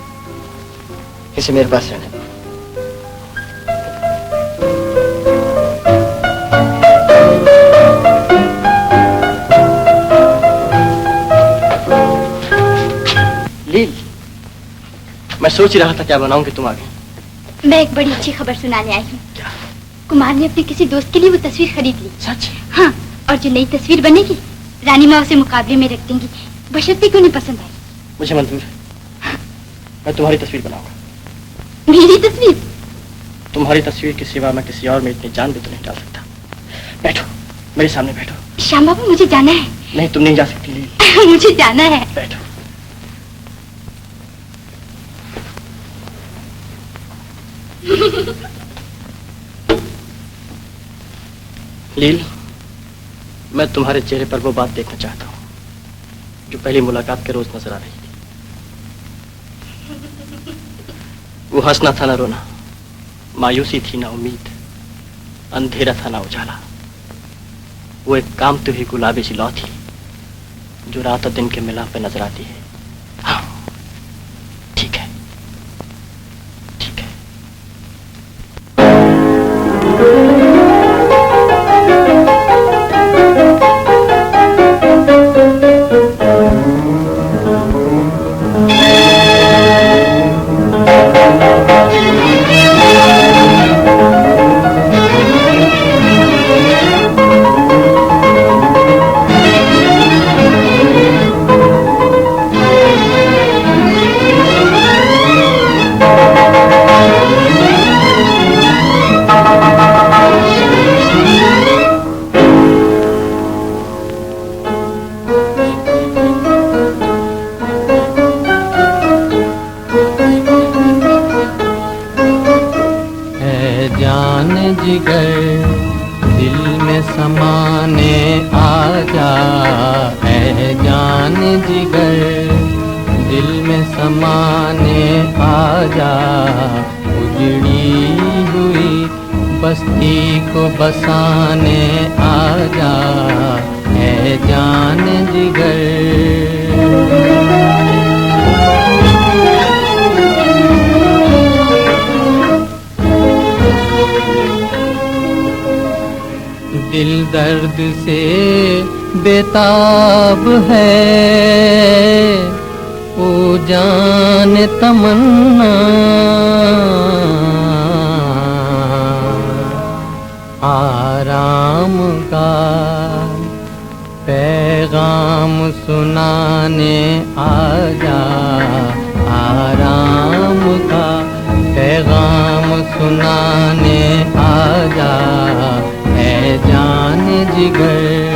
इसे मेरे पास रहने दो। लील, मैं सोच ही रहा था क्या बनाऊं कि तुम आ गई। मैं एक बड़ी अच्छी खबर सुनाने आई हूँ। क्या? कुमार ने अपने किसी दोस्त के लिए वो तस्वीर खरीद ली। सच? हाँ, और जो नई तस्वीर बनेगी रानी माँ उसे मुकाबले में रख देंगी, बशर्ते क्यों नहीं पसंद आई। मुझे मंजूर है, मैं तुम्हारी तस्वीर बनाऊंगा। मेरी तस्वीर? तुम्हारी तस्वीर के सिवा मैं किसी और में इतनी जान भी तो नहीं डाल सकता। बैठो, मेरे सामने बैठो। श्याम बाबू मुझे जाना है। नहीं, तुम नहीं जा सकती लील। मुझे जाना है। बैठो। लील, मैं तुम्हारे चेहरे पर वो बात देखना चाहता हूँ जो पहली मुलाकात के रोज नजर आ रही थी। वो हंसना था ना रोना, मायूसी थी ना उम्मीद, अंधेरा था ना उजाला। वो एक कामती हुई गुलाबी सी लौ थी जो रात और दिन के मिलाप पे नजर आती है। हाँ, ठीक है, ठीक है। बसाने आजा है जान जिगर। दिल दर्द से बेताब है, ओ जान तमन्ना आराम का पैगाम सुनाने आजा, आराम का पैगाम सुनाने सुनाने आजा है जान जिगर।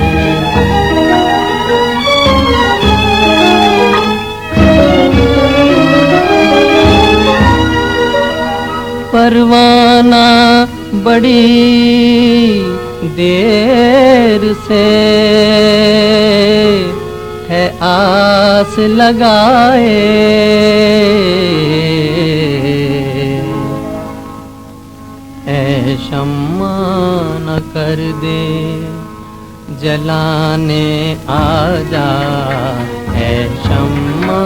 परवाना बड़ी देर से है आस लगाए, ऐ शम्मा न कर दे जलाने आजा, ऐ शम्मा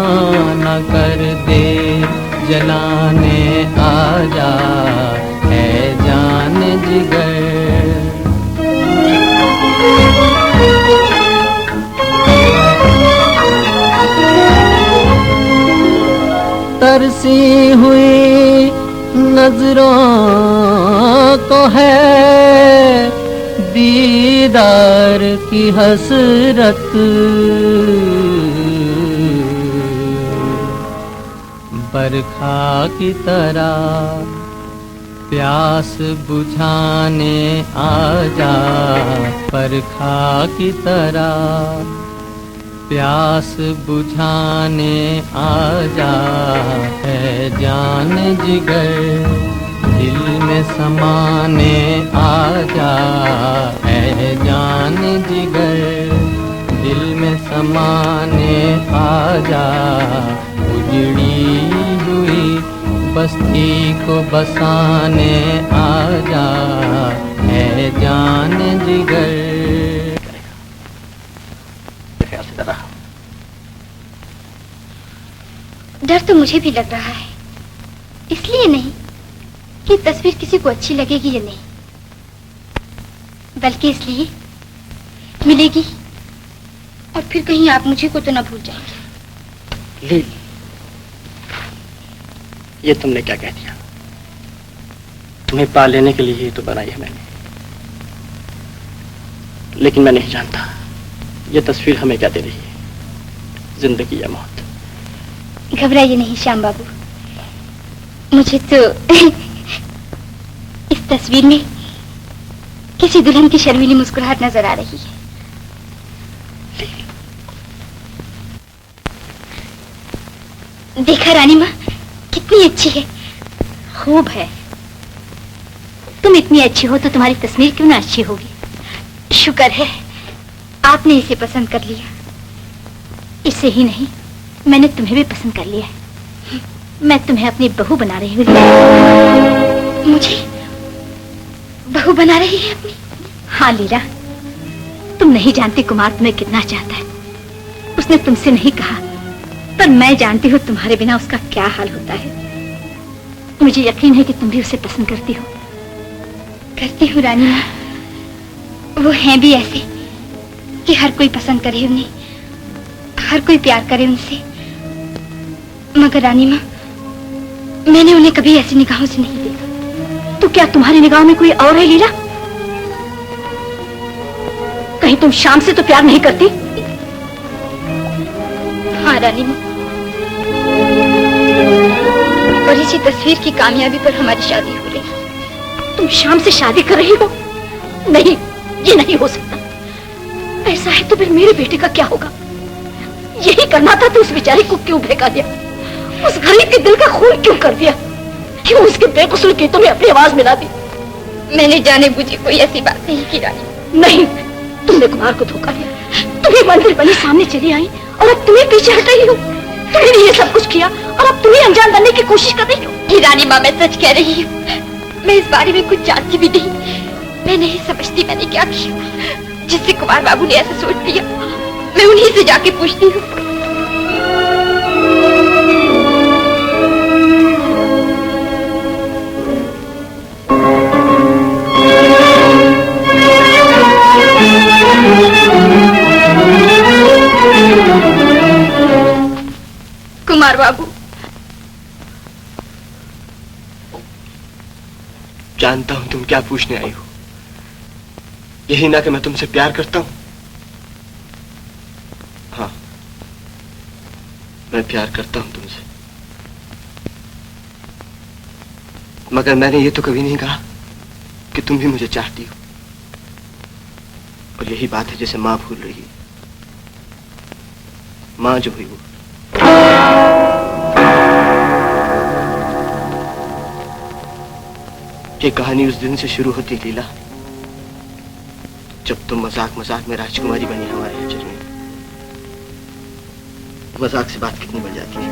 न कर दे जलाने आजा है जान जिगर। तरसी हुई नजरों को है दीदार की हसरत, बरखा की तरह प्यास बुझाने आजा, बरखा की तरह प्यास बुझाने आजा है जान जिगर। दिल में समाने आजा है जान जिगर, दिल में समाने आजा, उजड़ी हुई बस्ती को बसाने आजा है जान जिगर। डर तो मुझे भी लग रहा है, इसलिए नहीं कि तस्वीर किसी को अच्छी लगेगी या नहीं, बल्कि इसलिए मिलेगी और फिर कहीं आप मुझे को तो ना भूल जाएंगे। लील, ये तुमने क्या कह दिया? तुम्हें पा लेने के लिए ही तो बनाई है मैंने, लेकिन मैं नहीं जानता ये तस्वीर हमें क्या दे रही है, जिंदगी या मौत। घबराइए नहीं श्याम बाबू, मुझे तो इस तस्वीर में किसी दुल्हन की शर्मीली मुस्कुराहट नजर आ रही है। देखा रानी माँ कितनी अच्छी है, खूब है। तुम इतनी अच्छी हो तो तुम्हारी तस्वीर क्यों ना अच्छी होगी। शुक्र है आपने इसे पसंद कर लिया। इसे ही नहीं, मैंने तुम्हें भी पसंद कर लिया है। मैं तुम्हें अपनी बहू बना रही हूँ। मुझे बहू बना रही है अपनी? हाँ लीला, तुम नहीं जानती कुमार तुम्हें कितना चाहता है। उसने तुमसे नहीं कहा, पर मैं जानती हूँ तुम्हारे बिना उसका क्या हाल होता है। मुझे यकीन है कि तुम भी उसे पसंद करती हो। करती हूँ रानी माँ, वो हैं भी ऐसे कि हर कोई पसंद करे उन्हें, हर कोई प्यार करे उनसे। मगर रानी माँ, मैंने उन्हें कभी ऐसी निगाहों से नहीं देखा। तो क्या तुम्हारी निगाहों में कोई और है लीला? कहीं तुम शाम से तो प्यार नहीं करती? हाँ रानी माँ, और इसी तस्वीर की कामयाबी पर हमारी शादी हो रही। तुम शाम से शादी कर रही हो? नहीं, ये नहीं हो सकता। ऐसा है तो फिर मेरे बेटे का क्या होगा? यही करना था तो उस बेचारी को क्यों भड़का दिया? उस गरीब के दिल का खून क्यों कर दिया? क्यों उसके बेकसूर गीतों में अपनी आवाज मिला दी? मैंने जाने बुझे कोई ऐसी बात नहीं की रानी। नहीं, तुमने कुमार को धोखा दिया। तुम्हें मंदिर बनी सामने चली आई और अब तुम्हें पीछे हट रही हो। तुमने ये सब कुछ किया और अब तुम्हें अनजान बनने की कोशिश कर रही हो। रानी माँ, मैं सच कह रही हूँ, मैं इस बारे में कुछ जानती भी नहीं। मैं नहीं समझती मैंने क्या किया जिससे कुमार बाबू ने ऐसा सोच लिया। मैं उन्हीं से जाके पूछती हूँ। कुमार बाबू, जानता हूं तुम क्या पूछने आई हो। यही ना कि मैं तुमसे प्यार करता हूं। हाँ, मैं प्यार करता हूं तुमसे। मगर मैंने ये तो कभी नहीं कहा कि तुम भी मुझे चाहती हो। और यही बात है जैसे माँ भूल रही है। माँ जो हुई वो। ये कहानी उस दिन से शुरू होती लीला जब तुम मजाक मजाक में राजकुमारी बनी हमारे हजर में। मजाक से बात कितनी बढ़ जाती है।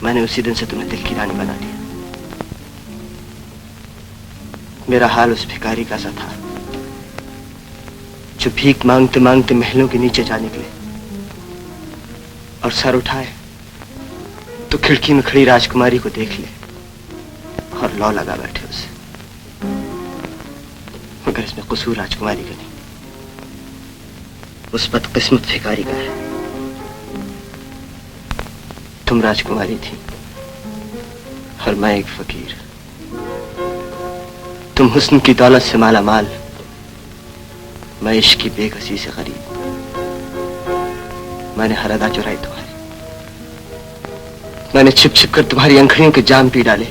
मैंने उसी दिन से तुम्हें दिल की रानी बना दिया। मेरा हाल उस भिखारी का सा था जो भीख मांगते मांगते महलों के नीचे जा निकले और सर उठाए तो खिड़की में खड़ी राजकुमारी को देख ले और लौ लगा बैठे उसे। मगर इसमें कसूर राजकुमारी का नहीं, उस बदकिस्मत भिखारी का है। तुम राजकुमारी थी और मैं एक फकीर। तुम हुस्न की दौलत से माला माल, मैं इश्क की बेकसी से गरीब। मैंने हर अदा चुराई तुम्हारी, मैंने छिप छिप कर तुम्हारी अंखड़ियों के जाम पी डाले।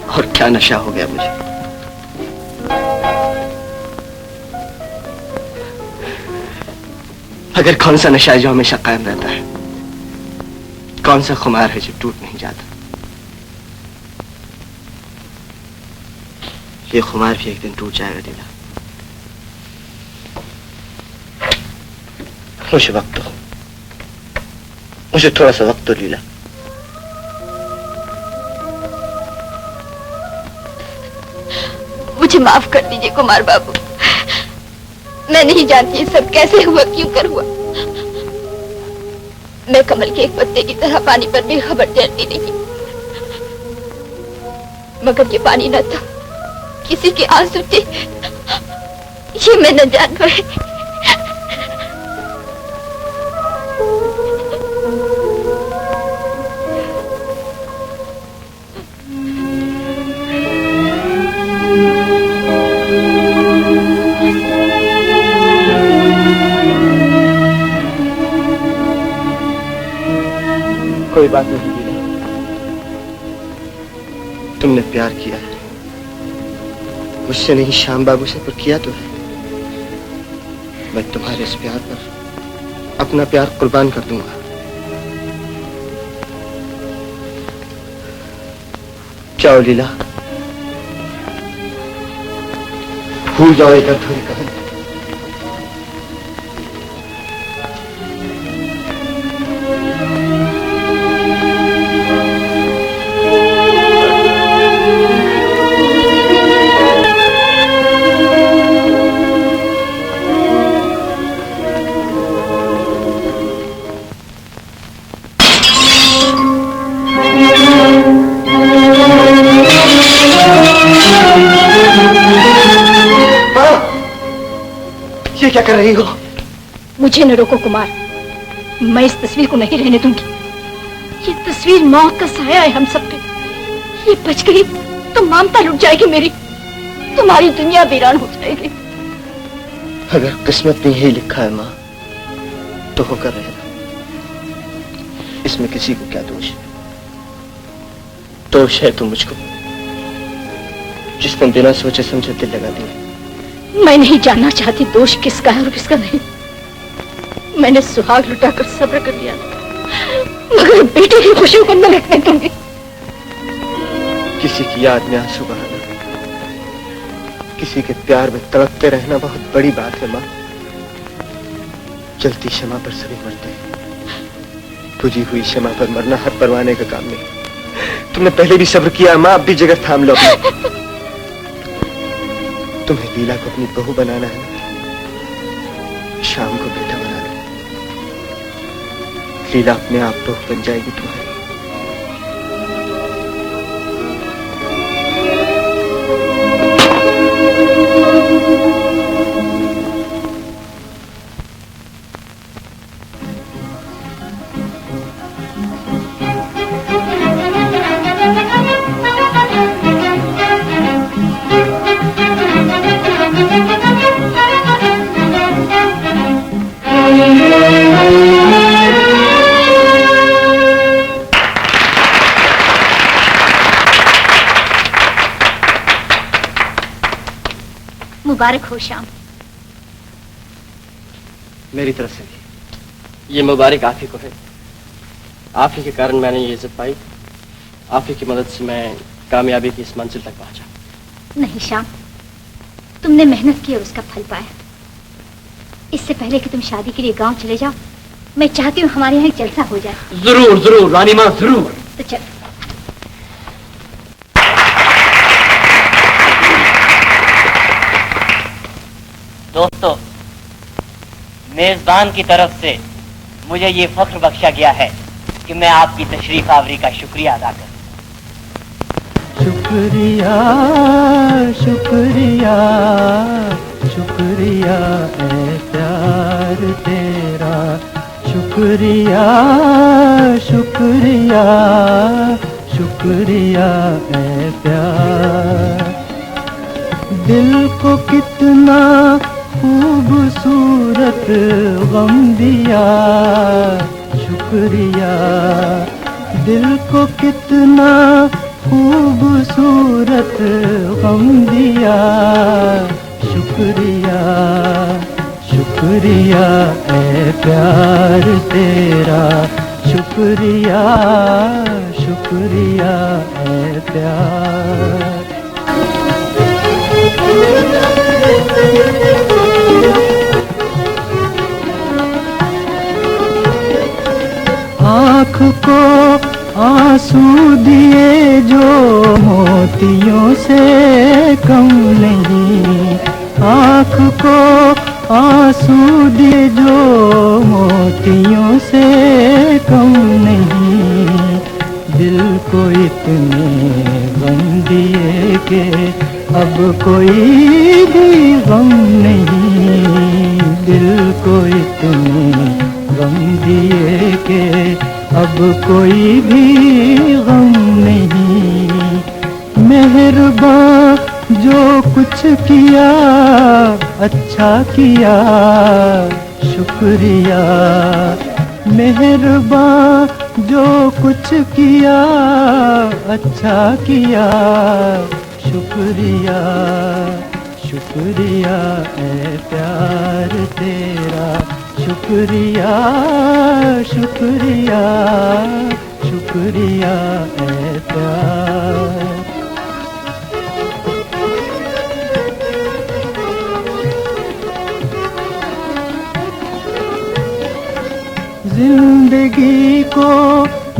और क्या नशा हो गया मुझे। अगर कौन सा नशा है जो हमेशा कायम रहता है, कौन सा खुमार है जो टूट नहीं जाता। ये खुमार भी एक दिन टूट जाएगा लीला। मुझे वक्त दो, मुझे थोड़ा सा वक्त दो लीला। मुझे माफ कर दीजिए कुमार बाबू। मैं नहीं जानती ये सब कैसे हुआ, क्यों कर हुआ। मैं कमल के एक पत्ते की तरह पानी पर भी खबर तैरती रही, मगर ये पानी न था, किसी के आंसू थे। ये मैं न जान पाई। कोई बात नहीं लीला, तुमने प्यार किया है मुझसे नहीं, श्याम बाबू से, पर किया तो है। मैं तुम्हारे इस प्यार पर अपना प्यार कुर्बान कर दूंगा। जाओ लीला, भूल जाओ एक अधूरी कहानी। क्या कर रही हो? मुझे न रोको कुमार, मैं इस तस्वीर को नहीं रहने दूंगी। ये तस्वीर मौत का साया है हम सब पे। ये बच गई तो ममता लुट जाएगी मेरी, तुम्हारी दुनिया वीरान हो जाएगी। अगर किस्मत में यही लिखा है माँ तो होकर रहना। इसमें किसी को क्या दोष है? दोष है तो मुझको, जिसने बिना सोचे समझे दिल लगा दिया। मैं नहीं जानना चाहती दोष किसका है और किसका नहीं। मैंने सुहाग लुटाकर सब्र कर लिया, मगर बेटे की खुशियों को न लिखने दूंगी। किसी की याद में आंसू बहाना, किसी के प्यार में तड़पते रहना बहुत बड़ी बात है माँ। जलती क्षमा पर सभी मरते हैं, बुझी हुई क्षमा पर मरना हर परवाने का काम नहीं। तुमने पहले भी सब्र किया माँ, अब भी जगह थाम लो अपनी। तुम्हें लीला को अपनी बहू बनाना है, शाम को बेटा बना लो। लीला अपने आप बहू बन जाएगी तुम्हारी। मुबारक हो श्याम। मेरी तरफ से भी ये मुबारक आप ही को है। आप ही के कारण मैंने ये इज्जत पाई। आप ही की मदद से मैं कामयाबी की इस मंजिल तक पहुंचा। नहीं श्याम, तुमने मेहनत की और उसका फल पाया। इससे पहले कि तुम शादी के लिए गांव चले जाओ, मैं चाहती हूँ हमारे यहाँ एक जलसा हो जाए। जरूर जरूर रानी माँ, जरूर। तो चल। दोस्तों, मेजबान की तरफ से मुझे ये फख्र बख्शा गया है कि मैं आपकी तशरीफ आवरी का शुक्रिया अदा करूं। शुक्रिया शुक्रिया शुक्रिया ए प्यार तेरा, शुक्रिया शुक्रिया शुक्रिया ए प्यार। दिल को कितना खूबसूरत गम दिया, शुक्रिया। दिल को कितना खूबसूरत गम दिया, शुक्रिया शुक्रिया ए प्यार तेरा, शुक्रिया शुक्रिया ए प्यार। आँख को आंसू दिए जो मोतियों से कम नहीं, आँख को आंसू दिए जो मोतियों से कम नहीं। दिल को इतने गम दिए कि अब कोई भी गम नहीं, दिल को इतने गम दिए कि अब कोई भी गम नहीं। मेहरबान जो कुछ किया अच्छा किया, शुक्रिया। मेहरबान जो कुछ किया अच्छा किया, शुक्रिया शुक्रिया ए प्यार तेरा, शुक्रिया शुक्रिया शुक्रिया ए प्यार। जिंदगी को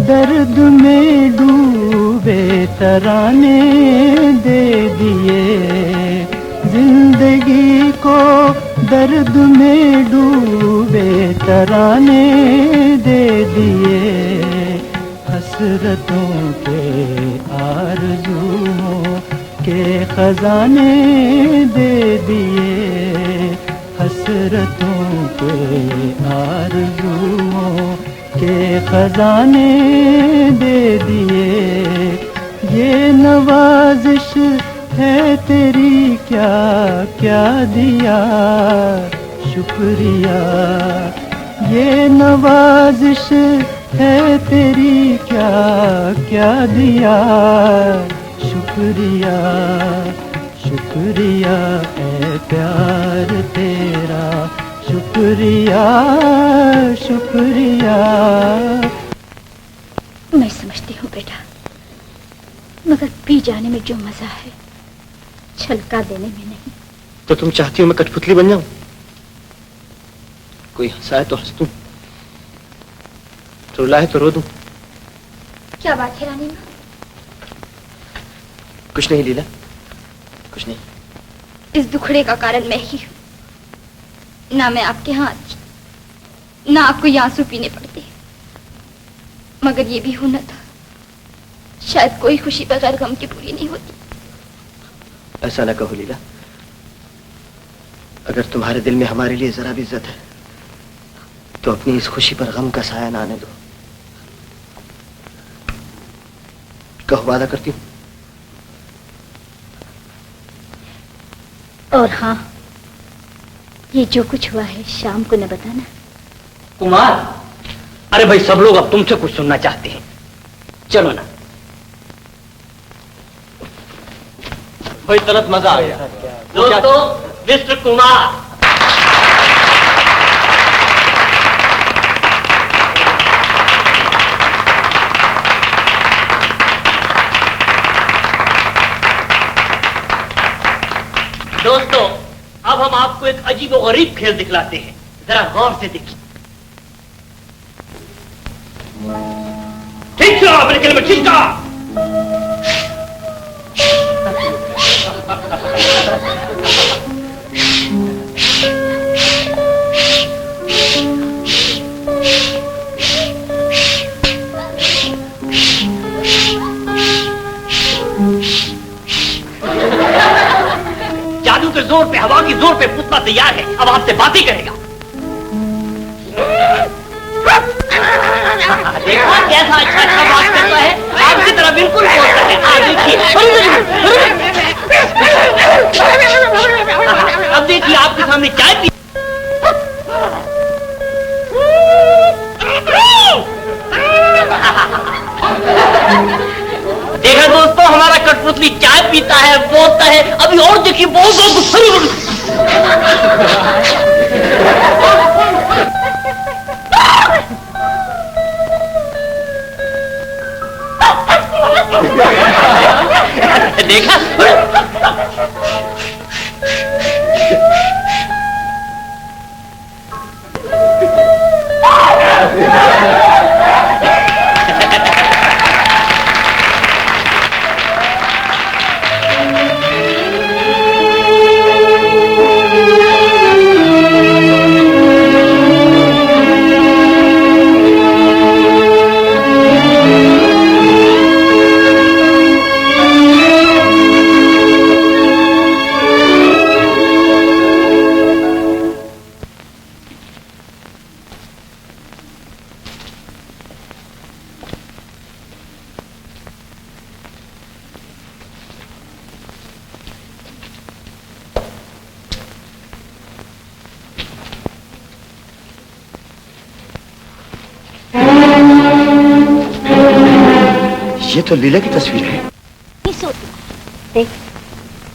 दर्द में डूबे तराने दे दिए, जिंदगी को दर्द में डूबे तराने दे दिए। हसरतों के आरज़ुओं के खजाने दे दिए, हसरतों के आरज़ुओं के खजाने दे दिए। ये नवाजिश है तेरी क्या क्या दिया, शुक्रिया। ये नवाजिश है तेरी क्या क्या दिया, शुक्रिया शुक्रिया ए प्यार तेरा, शुक्रिया शुक्रिया। मैं समझती हूँ बेटा, मगर पी जाने में जो मजा है छलका देने में नहीं। तो तुम चाहती हो मैं कठपुतली बन जाऊं? कोई हंसाए तो हंस दूं, रुलाए तो रो दूं। क्या बात है रानी माँ? कुछ नहीं लीला, कुछ नहीं। इस दुखड़े का कारण मैं ही हूँ। ना मैं आपके यहाँ आती, ना आपको ये आंसू पीने पड़ते, मगर ये भी होना था। शायद कोई खुशी बगैर गम की पूरी नहीं होती। ऐसा ना कहो लीला, अगर तुम्हारे दिल में हमारे लिए जरा भी इज्जत है तो अपनी इस खुशी पर गम का साया ना आने दो। कहो, वादा करती हूँ। और हाँ, ये जो कुछ हुआ है शाम को न बताना। कुमार, अरे भाई सब लोग अब तुमसे कुछ सुनना चाहते हैं, चलो ना। भाई तलत मजा आ गया। दोस्तों, मिस्टर कुमार। दोस्तों, अब हम आपको एक अजीब और गरीब खेल दिखलाते हैं, जरा गौर से देखिए। ठीक है, अपने खेल में ठीक था। जादू के जोर पे, हवा की जोर पे पुतला तैयार है, अब आपसे बातें करेगा। देखा कैसा अच्छा अच्छा बात करता है, आपकी तरह बिल्कुल बोलता है। देखिए, अब देखिए आपके सामने चाय पी। देखा दोस्तों, हमारा कठपुतली चाय पीता है, बोलता है। अभी और देखिए, बहुत देखा। ये तो लीला की तस्वीर है। देख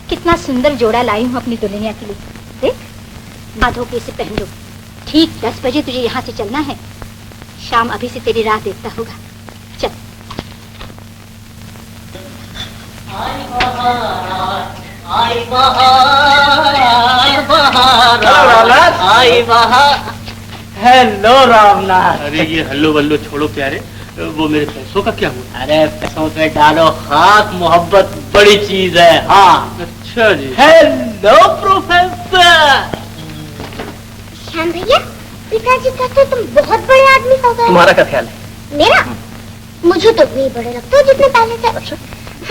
कितना सुंदर जोड़ा लाई हूँ अपनी दुल्हनिया के लिए। देख, बांधो के इसे पहन लो। ठीक 10 बजे तुझे यहाँ से चलना है। शाम अभी से तेरी राह देखता होगा। चल। आई बहार। हेलो रामनाथ। अरे ये हल्लो बल्लो छोड़ो प्यारे, वो मेरे पैसों का क्या हुआ? अरे पैसों पे डालो खाक, मोहब्बत बड़ी चीज है। हाँ अच्छा जी। Hello professor. श्याम भैया, पिताजी कहते तुम बहुत बड़े आदमी हो गए। तुम्हारा क्या ख्याल है? मेरा? मुझे तो वही बड़े लगते हो जितने पहले थे। अच्छा?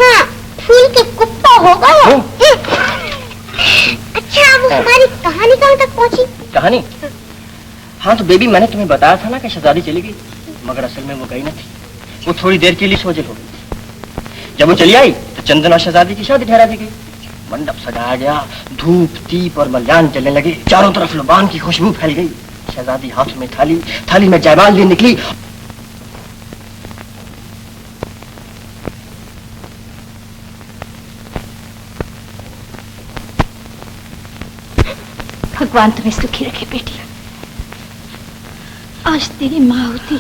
हाँ, फूल के कुत्ता हो गए। अच्छा, वो हमारी कहानी कहाँ तक पहुँची? कहानी? हाँ तो बेबी, मैंने तुम्हें बताया था ना कि शहजादी चली गई, मगर असल में वो गई न थी। वो थोड़ी देर के लिए सोजल हो गई। जब वो चली आई तो चंदन और शहजादी की शादी ठहरा दी गई। मंडप सजाया गया, धूप दीप और मल्यान जलने लगे, चारों तरफ लुबान की खुशबू फैल गई। शहजादी हाथ में थाली में जयमाल लिए निकली। भगवान तुम्हें सुखी रखे बेटी। आज तेरी माँ होती।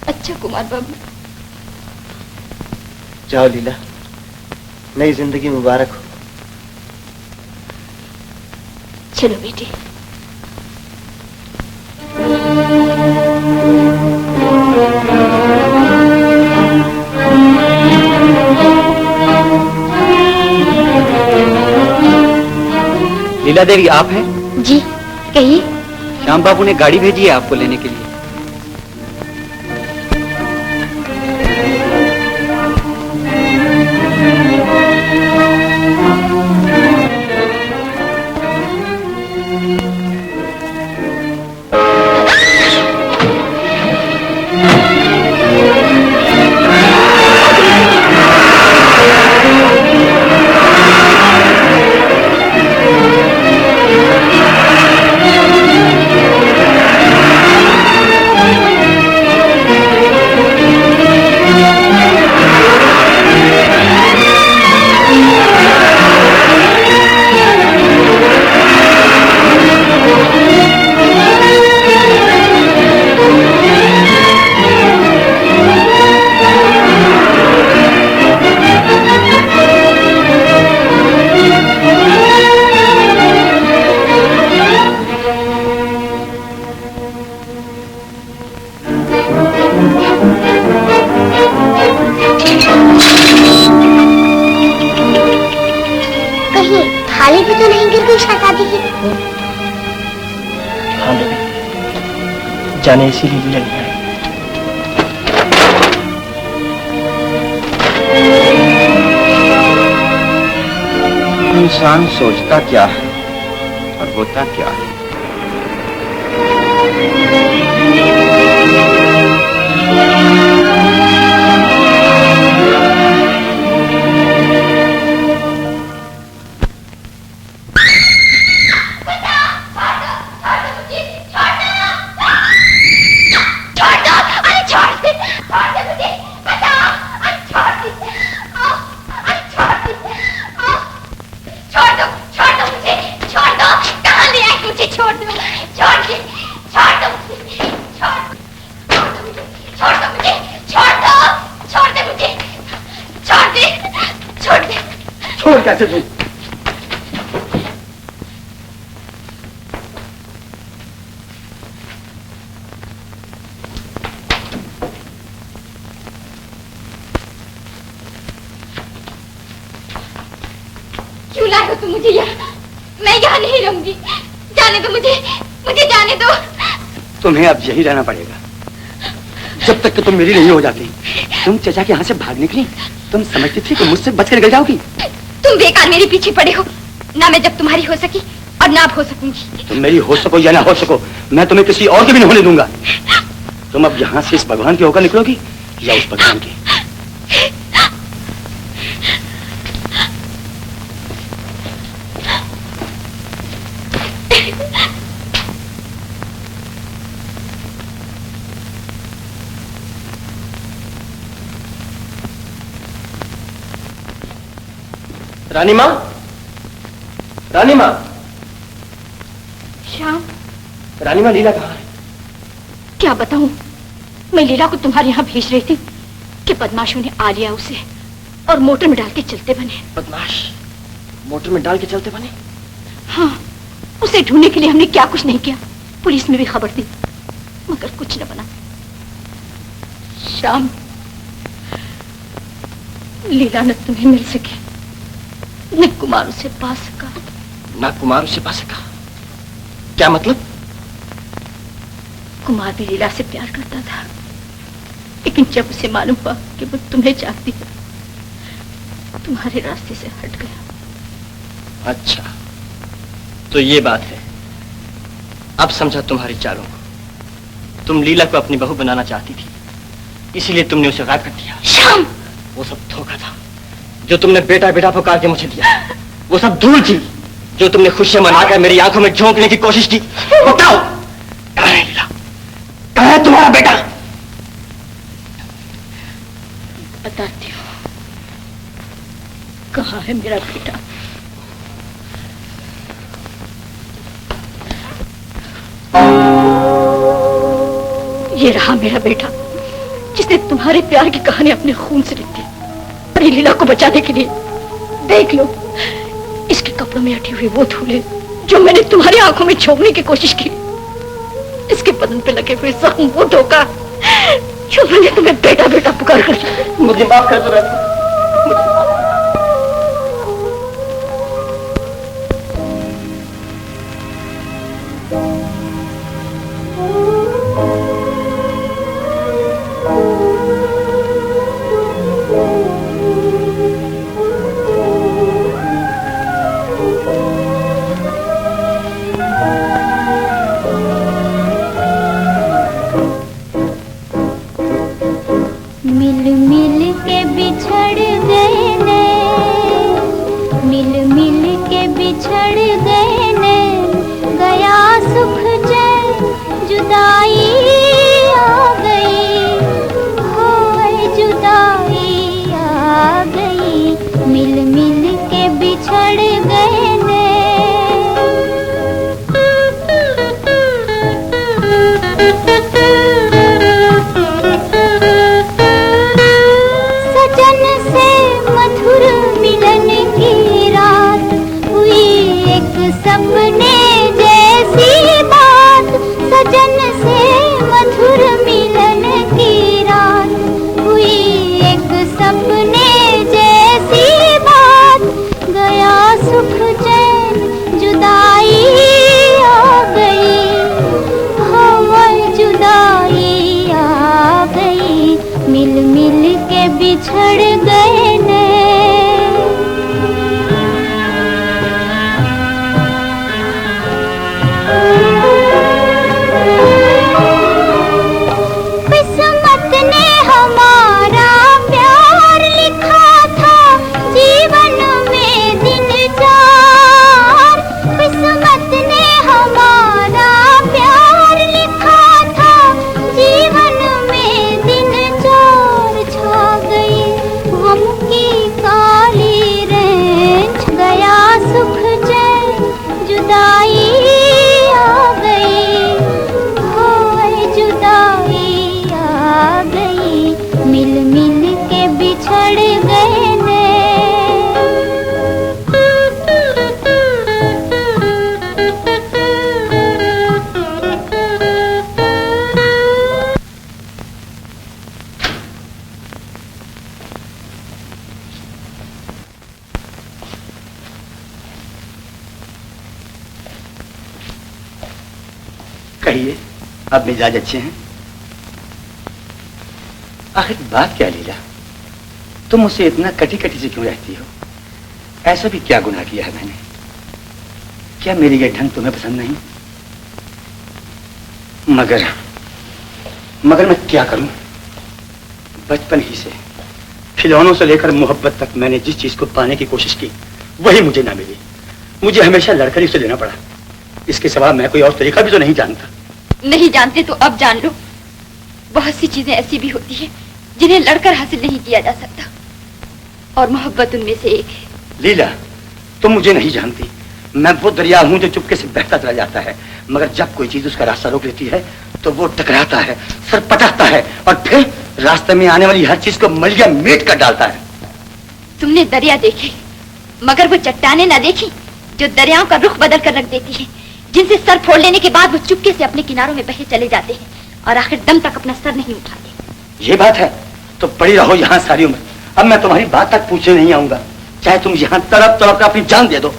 अच्छा कुमार बाबू। जाओ लीला, नई जिंदगी मुबारक हो। चलो बेटी। लीला देवी आप हैं? जी कहिए। श्याम बाबू ने गाड़ी भेजी है आपको लेने के लिए। जल्दी हटा दीजिए। हाँ बेबी, जाने इसीलिए लीला नहीं आई। इंसान सोचता क्या है और होता क्या है। छोड़ कैसे दूं? क्यों लाए हो तुम मुझे यहाँ? मैं यहाँ नहीं रहूंगी। जाने दो मुझे, मुझे जाने दो। तुम्हें अब यही रहना पड़ेगा जब तक कि तुम मेरी नहीं हो जाती। तुम चचा के यहाँ से भाग निकली, तुम समझती थी कि मुझसे बचकर निकल जाओगी। तुम बेकार मेरे पीछे पड़े हो। ना मैं जब तुम्हारी हो सकी और ना अब हो सकूंगी। तुम मेरी हो सको या ना हो सको, मैं तुम्हें किसी और की भी नहीं होने दूंगा। तुम अब यहाँ से इस भगवान के होकर निकलोगी या उस भगवान के। रानी माँ, रानी माँ, श्याम, रानी माँ, लीला कहाँ है? क्या बताऊं? मैं लीला को तुम्हारे यहाँ भेज रही थी कि बदमाशों ने आ लिया उसे और मोटर में डाल के चलते बने। बदमाश मोटर में डाल के चलते बने? हाँ, उसे ढूंढने के लिए हमने क्या कुछ नहीं किया। पुलिस में भी खबर दी मगर कुछ न बना। श्याम, लीला न तुम्हें मिल सके न कुमार उसे पा सका। ना कुमार उसे पा सका? क्या मतलब? कुमार भी लीला से प्यार करता था, लेकिन जब उसे मालूम हुआ कि वो तुम्हें चाहती है, तुम्हारे रास्ते से हट गया। अच्छा, तो ये बात है। अब समझा तुम्हारी चालों को। तुम लीला को अपनी बहू बनाना चाहती थी, इसीलिए तुमने उसे गायब कर दिया। श्याम, वो सब धोखा था। जो तुमने बेटा बेटा पुकार के मुझे दिया, वो सब धूल थी। जो तुमने खुशियां मनाकर मेरी आंखों में झोंकने की कोशिश की। बताओ, कहाँ है लीला? कहाँ है तुम्हारा बेटा? बताती हूँ कहाँ है मेरा बेटा। ये रहा मेरा बेटा, जिसने तुम्हारे प्यार की कहानी अपने खून से लिखी और लीला को बचाने के लिए। देख लो, इसके कपड़ों में अटी हुई वो धूले जो मैंने तुम्हारी आंखों में झोंकने की कोशिश की। इसके बदन पे लगे हुए जख्म, वो धोखा जो मैंने तुम्हें बेटा बेटा पुकार कर। मुझे माफ कर दो रानी। मिल मिल के बिछड़ बिछड़ गए नैन। किस्मत ने हमारा प्यार लिखा था जीवन में दिन चार। किस्मत ने हमारा प्यार लिखा था जीवन में दिन चार। छा गई गम की काली रेंज, गया सुख चैन, जुदाई आ गई। हाय जुदाई आ गई, मिल मिल के बिछड़ गए नैन। कहिए, अब मिजाज अच्छे हैं? आखिर बात क्या लीला, तुम मुझसे इतना कटी कटी से क्यों रहती हो? ऐसा भी क्या गुनाह किया है मैंने? क्या मेरी ये ढंग तुम्हें पसंद नहीं? मगर मैं क्या करूं? बचपन ही से खिलौनों से लेकर मोहब्बत तक मैंने जिस चीज को पाने की कोशिश की वही मुझे ना मिली। मुझे हमेशा लड़कर ही उसे लेना पड़ा। इसके सिवा मैं कोई और तरीका भी तो नहीं जानता। नहीं जानते तो अब जान लो। बहुत सी चीजें ऐसी भी होती हैं जिन्हें लड़कर हासिल नहीं किया जा सकता, और मोहब्बत उनमें से एक है। लीला, तुम मुझे नहीं जानती। मैं वो दरिया हूं जो चुपके से बहता चला जाता है, मगर जब कोई चीज उसका रास्ता रोक लेती है तो वो टकराता है, सर पटकता है और फिर रास्ते में आने वाली हर चीज को मलिया मेट कर डालता है। तुमने दरिया देखे मगर वो चट्टाने ना देखी जो दरियाओं का रुख बदल कर रख देती है, जिनसे सर फोड़ लेने के बाद वो चुपके से अपने किनारों में बहे चले जाते हैं और आखिर दम तक अपना सर नहीं उठाते। ये बात है तो पड़ी रहो यहाँ सारी उम्र। अब मैं तुम्हारी बात तक पूछने नहीं आऊंगा, चाहे तुम यहाँ तड़प तड़प कर अपनी जान दे दो।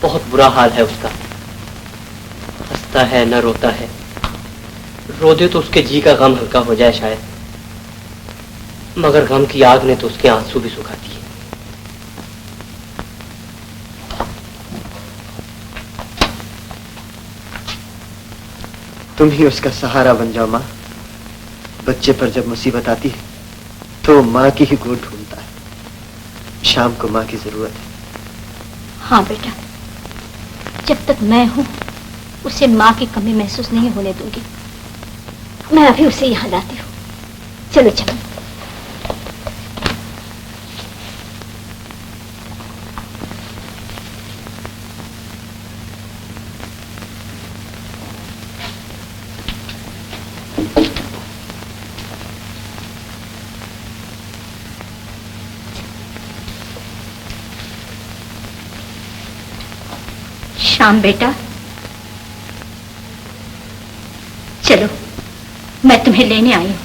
बहुत बुरा हाल है उसका। हंसता है न रोता है। रो दे तो उसके जी का गम हल्का हो जाए शायद, मगर गम की आग ने तो उसके आंसू भी सुखा दिए। तुम ही उसका सहारा बन जाओ माँ। बच्चे पर जब मुसीबत आती है तो माँ की ही गोद ढूंढता है। शाम को माँ की जरूरत है। हाँ बेटा, जब तक मैं हूँ उसे माँ की कमी महसूस नहीं होने दूंगी। मैं अभी उसे यहाँ लाती हूँ। चलो चलो। श्याम बेटा, चलो मैं तुम्हें लेने आई हूं।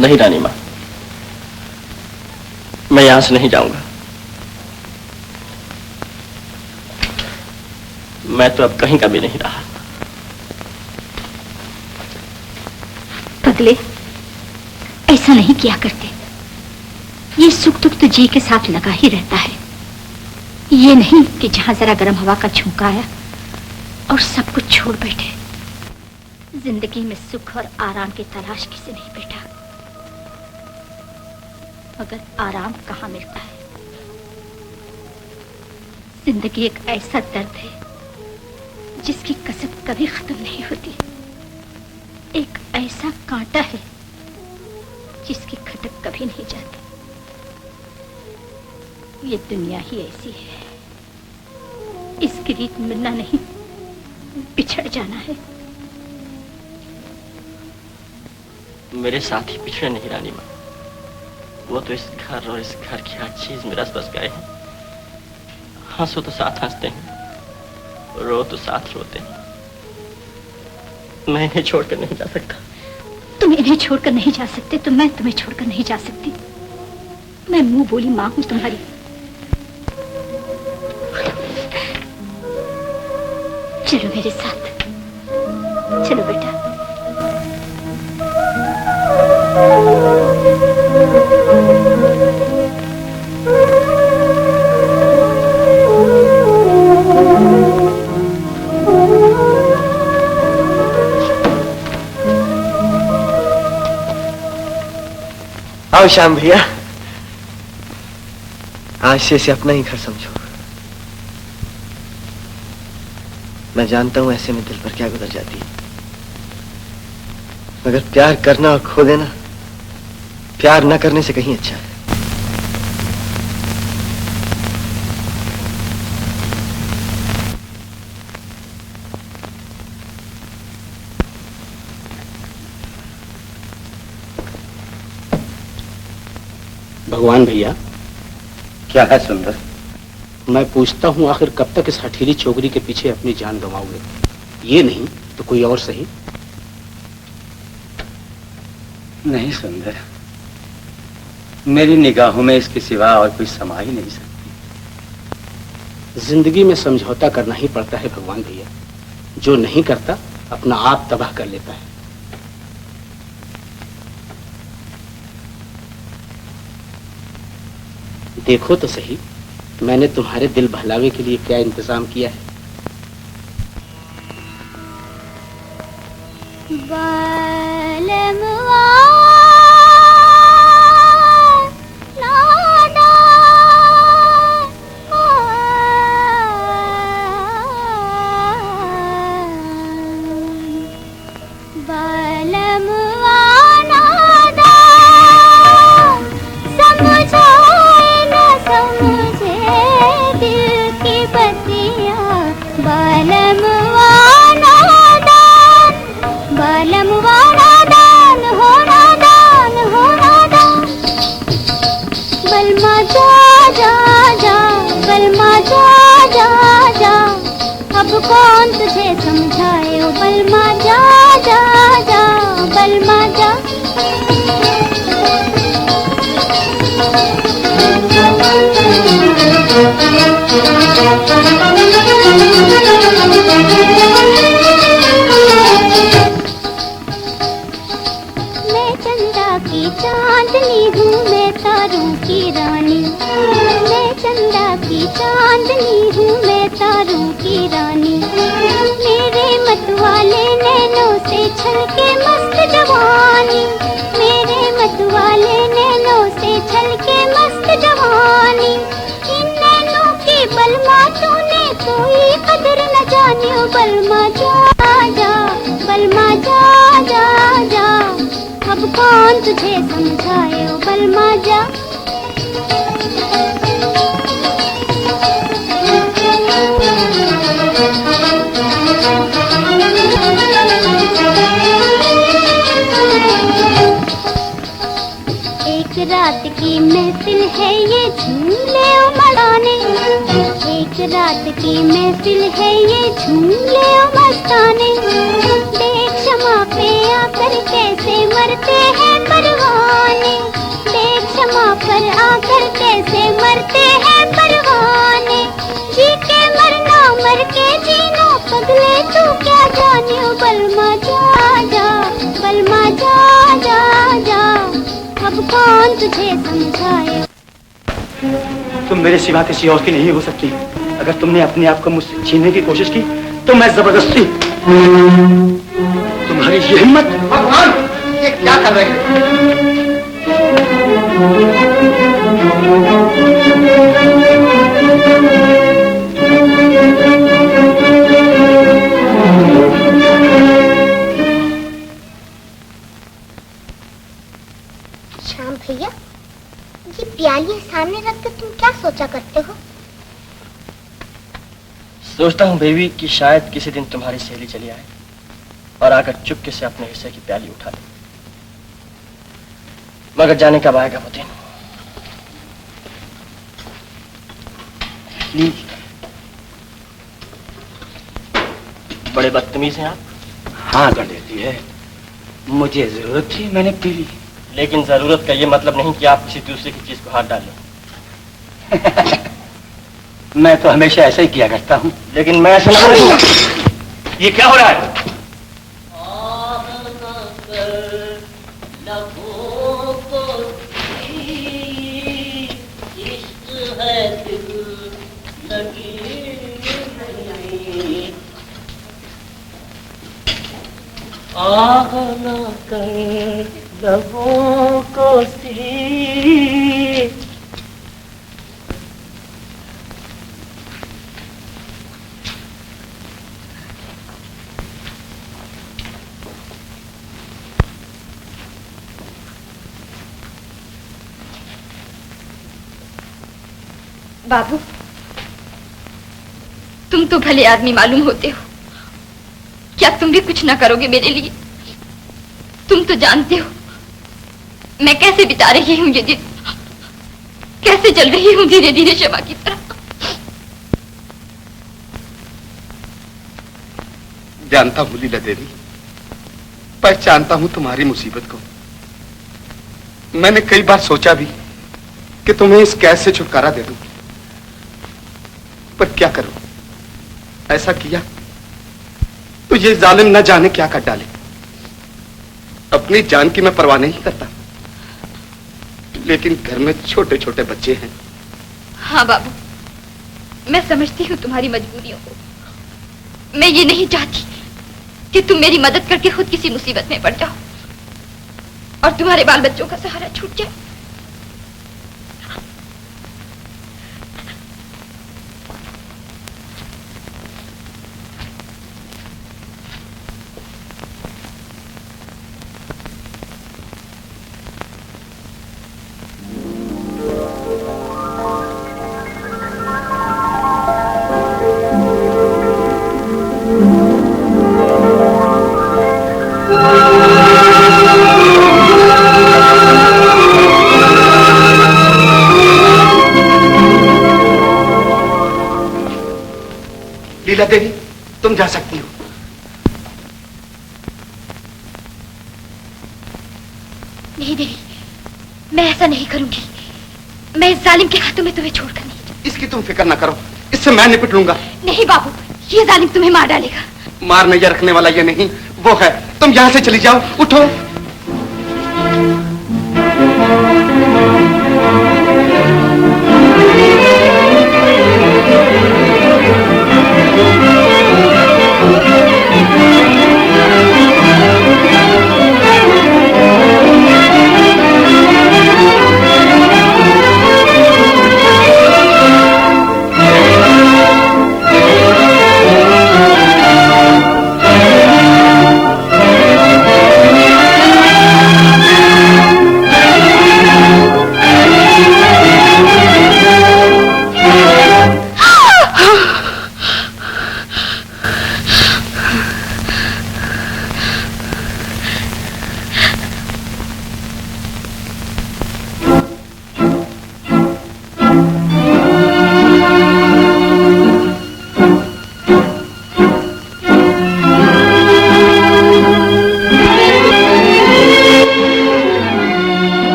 नहीं रानी माँ, मैं यहां से नहीं जाऊंगा। मैं तो अब कहीं का भी नहीं रहा। पगले, ऐसा नहीं किया करते। ये सुख दुख तो जी के साथ लगा ही रहता है। ये नहीं कि जहां जरा गर्म हवा का झोंका आया और सब कुछ छोड़ बैठे। जिंदगी में सुख और आराम की तलाश किसे नहीं बेटा, मगर आराम कहाँ मिलता है। जिंदगी एक ऐसा दर्द है जिसकी कसक कभी खत्म नहीं होती। एक ऐसा कांटा है जिसकी खटक कभी नहीं जाती। ये दुनिया ही ऐसी है। इसकी रीत मिलना नहीं, बिछड़ जाना है। मेरे साथ ही पिछड़े नहीं रानी माँ। वो तो इस घर और इस घर की हर चीज में रस बस गए हैं। हंसो तो साथ हंसते हैं, रो तो साथ रोते हैं। मैं इन्हें छोड़कर नहीं जा सकता। तुम इन्हें छोड़कर नहीं जा सकते तो मैं तुम्हें छोड़कर नहीं जा सकती। मैं मुंह बोली माँ हूं तुम्हारी। चलो मेरे साथ, चलो बेटा। आओ श्याम भैया, आज से इसे अपना ही घर समझो। मैं जानता हूं ऐसे में दिल पर क्या गुजर जाती है, मगर प्यार करना और खो देना प्यार न करने से कहीं अच्छा है। भगवान भैया, क्या है सुंदर? मैं पूछता हूँ आखिर कब तक इस हठीली छोकरी के पीछे अपनी जान गंवाओगे? ये नहीं तो कोई और सही। नहीं सुंदर, मेरी निगाहों में इसके सिवा और कोई समा ही नहीं सकती। जिंदगी में समझौता करना ही पड़ता है भगवान भैया, जो नहीं करता अपना आप तबाह कर लेता है। देखो तो सही, मैंने तुम्हारे दिल बहलावे के लिए क्या इंतजाम किया है। कौन तुझे समझाए ओ बलमा, जा जा जा बलमा जा। मैं चंदा की चांदनी हूँ, मैं तारों की रानी। मैं चंदा की चांदनी हूँ, मैं तारों की रानी। मेरे मतवाले नैनों से छलके मस्त जवानी, मेरे मतवाले नैनों से छलके मस्त जवानी। इन नैनों की बलमा तूने कोई कदर न जानी ओ बलमा, जा जा बलमा, जा जा जा। अब कौन तुझे समझाए ओ बलमा, जा। एक रात की महफिल है ये झूले मस्ताने, एक रात की महफिल है ये झूले मस्ताने। देख शमा पे आकर कैसे मरते हैं परवाने, देख शमा पर आकर कैसे मरते हैं परवाने। जी के मरना मर के जीना पगले तू क्या जाने ओ बलमा, जा जा बलमा, जा जा जा। अब कौन तुझे समझाए? तुम मेरे सिवा किसी और की नहीं हो सकती। अगर तुमने अपने आप को मुझसे छीनने की कोशिश की तो मैं जबरदस्ती। तुम्हारी ये हिम्मत! भगवान, ये क्या कर रहे हैं? श्याम भैया, ये प्याली सामने रख कर तुम क्या सोचा करते हो? सोचता हूँ बेबी कि शायद किसी दिन तुम्हारी सहेली चली आए और आकर चुपके से अपने हिस्से की प्याली उठा ले, मगर जाने कब आएगा वो दिन। प्लीज। बड़े बदतमीज हैं आप। हाँ कर देती है, मुझे जरूरत थी मैंने पी ली। लेकिन जरूरत का ये मतलब नहीं कि आप किसी दूसरे की चीज को हाथ डालें। मैं तो हमेशा ऐसा ही किया करता हूँ। लेकिन मैं ऐसा नहीं। ये क्या हो रहा है? आह ना कर लबों को सी। बाबू, तुम तो भले आदमी मालूम होते हो, क्या तुम भी कुछ ना करोगे मेरे लिए? तुम तो जानते हो मैं कैसे बिता रही हूँ ये दिन, कैसे चल रही हूँ धीरे धीरे शमा की तरह। जानता हूँ लीला देवी, पहचानता हूँ तुम्हारी मुसीबत को। मैंने कई बार सोचा भी कि तुम्हें इस कैद से छुटकारा दे दूं, पर क्या करूं? ऐसा किया तो ये जालिम न जाने क्या कर डाले। अपनी जान की मैं परवाह नहीं करता, लेकिन घर में छोटे छोटे बच्चे हैं। हाँ बाबू, मैं समझती हूँ तुम्हारी मजबूरियों को। मैं ये नहीं चाहती कि तुम मेरी मदद करके खुद किसी मुसीबत में पड़ जाओ और तुम्हारे बाल बच्चों का सहारा छूट जाए। लीला देवी, तुम जा सकती हो। नहीं देवी, मैं ऐसा नहीं करूंगी। मैं इस जालिम के हाथों में तुम्हें छोड़कर नहीं। इसकी तुम फिक्र ना करो, इससे मैं निपट लूंगा। नहीं बाबू, ये जालिम तुम्हें मार डालेगा। मार नहीं रखने वाला ये नहीं, वो है। तुम यहां से चली जाओ, उठो।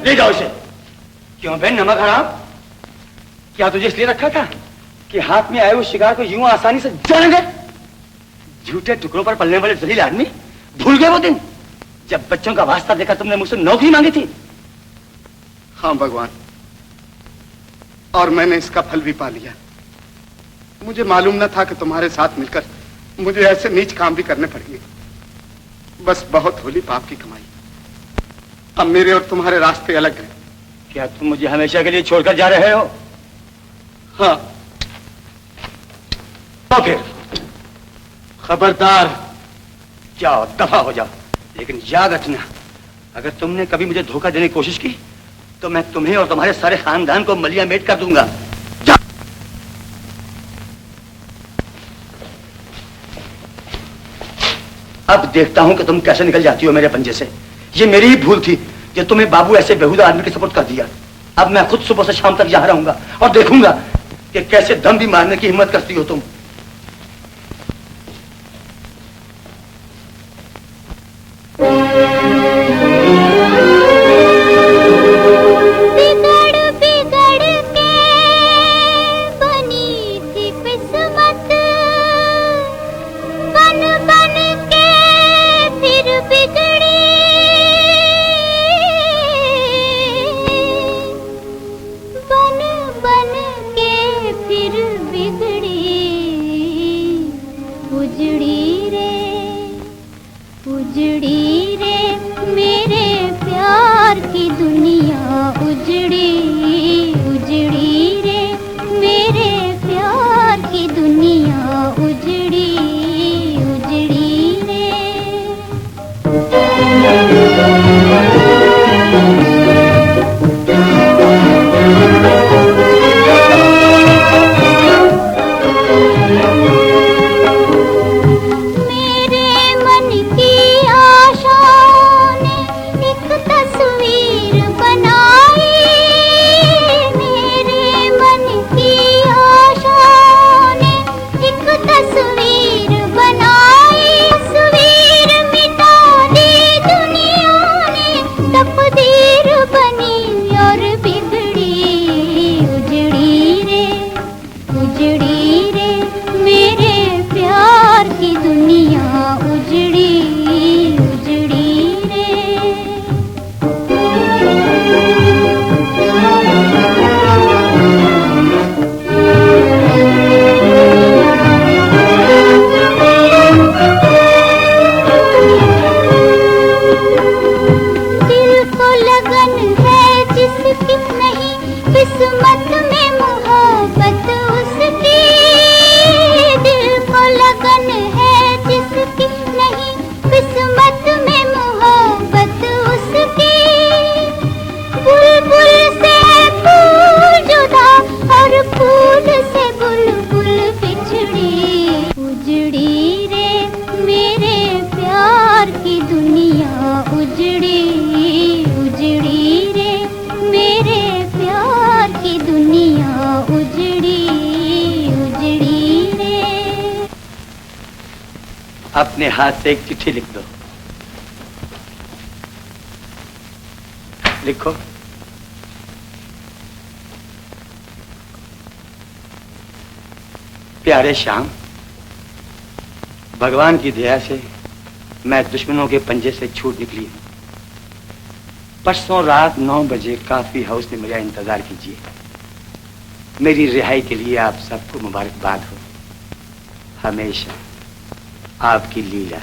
ले जाओ इसे। क्यों बहन, नमक हराम? क्या तुझे इसलिए रखा था कि हाथ में आए हुए शिकार को यूं आसानी से जान गए? झूठे टुकड़ों पर पलने वाले जलील आदमी, भूल गए वो दिन जब बच्चों का वास्ता देकर तुमने मुझसे नौकरी मांगी थी? हाँ भगवान, और मैंने इसका फल भी पा लिया। मुझे मालूम न था कि तुम्हारे साथ मिलकर मुझे ऐसे नीच काम भी करने पड़ेंगे। बस बहुत होली पाप की कमाई। अब मेरे और तुम्हारे रास्ते अलग हैं। क्या तुम मुझे हमेशा के लिए छोड़कर जा रहे हो? हाँ। तो फिर खबरदार, जाओ दफा हो जाओ। लेकिन याद रखना, अगर तुमने कभी मुझे धोखा देने की कोशिश की तो मैं तुम्हें और तुम्हारे सारे खानदान को मलिया मेट कर दूंगा। जा। अब देखता हूं कि तुम कैसे निकल जाती हो मेरे पंजे से। ये मेरी ही भूल थी कि तुम्हें बाबू ऐसे बेहुदा आदमी के सपोर्ट कर दिया। अब मैं खुद सुबह से शाम तक यहाँ रहूंगा और देखूंगा कि कैसे दम भी मारने की हिम्मत करती हो तुम। बिगड़ बिगड़ के बन बन के फिर बिगड़ी, उजड़ी रे मेरे प्यार की दुनिया, उजड़ी रे मेरे प्यार की दुनिया, उजड़ी रे। मेरे मन की आशाओं ने एक तस्वीर बनाई, मेरे मन की आशाओं ने एक तस्वीर बनाई, तस्वीर मिटा दी दुनिया ने, तकदीर बनी और बिगड़ी, उजड़ी रे मेरे प्यार की दुनिया, उजड़ी रे। दिल को लगन है जिसकी नहीं, किस्मत में मोहब्बत उसकी, दिल को लगन है जिसकी नहीं, किस्मत में मोहब्बत उसकी। बुलबुल से फूल जुदा और फूल से बुलबुल बिछड़ी, उजड़ी रे मेरे प्यार की दुनिया, उजड़ी रे मेरे प्यार की दुनिया, उजड़ी रे। अपने हाथ से एक चिट्ठी लिख दो। लिखो। प्यारे श्याम, भगवान की दया से मैं दुश्मनों के पंजे से छूट निकली हूं। परसों रात 9 बजे काफी हाउस में मेरा इंतजार कीजिए। मेरी रिहाई के लिए आप सबको मुबारकबाद हो। हमेशा आपकी लीला।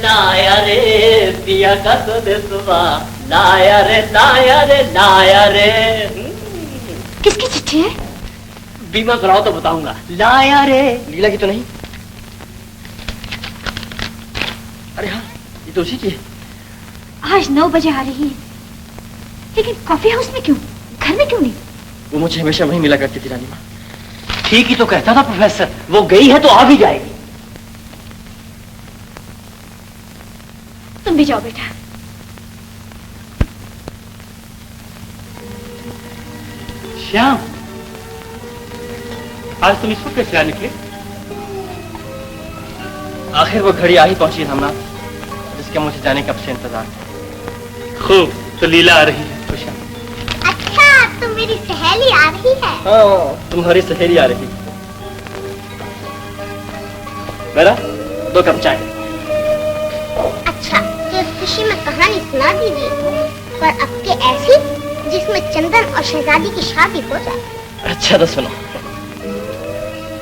लाया रे पिया का सुदेशवा, लाया रे किसकी चिट्ठी है? बीमा कराओ तो बताऊंगा। लाया रे। लीला की तो नहीं? अरे हाँ, ये तो उसी की है। आज 9 बजे आ रही है, लेकिन कॉफी हाउस में क्यों? घर में क्यों नहीं? वो मुझे हमेशा वहीं मिला करती थी रानी माँ। ठीक ही तो कहता था प्रोफेसर, वो गई है तो आ भी जाएगी। तुम भी जाओ बेटा। श्याम, आज तुम इस वक्त कैसे आ निकले? आखिर वो घड़ी आ ही पहुंची धमना, जिसके मुझे जाने कब से इंतजार था। खूब, तो लीला आ रही है। खुश अच्छा, तो मेरी सहेली आ रही है। हाँ, तुम्हारी सहेली आ रही है। मेरा 2 कप चाय। अच्छा, तो इस खुशी में कहानी सुना दीजिए, पर अब के ऐसी जिसमें चंदन और शहजादी की शादी हो जाए। अच्छा तो सुनो।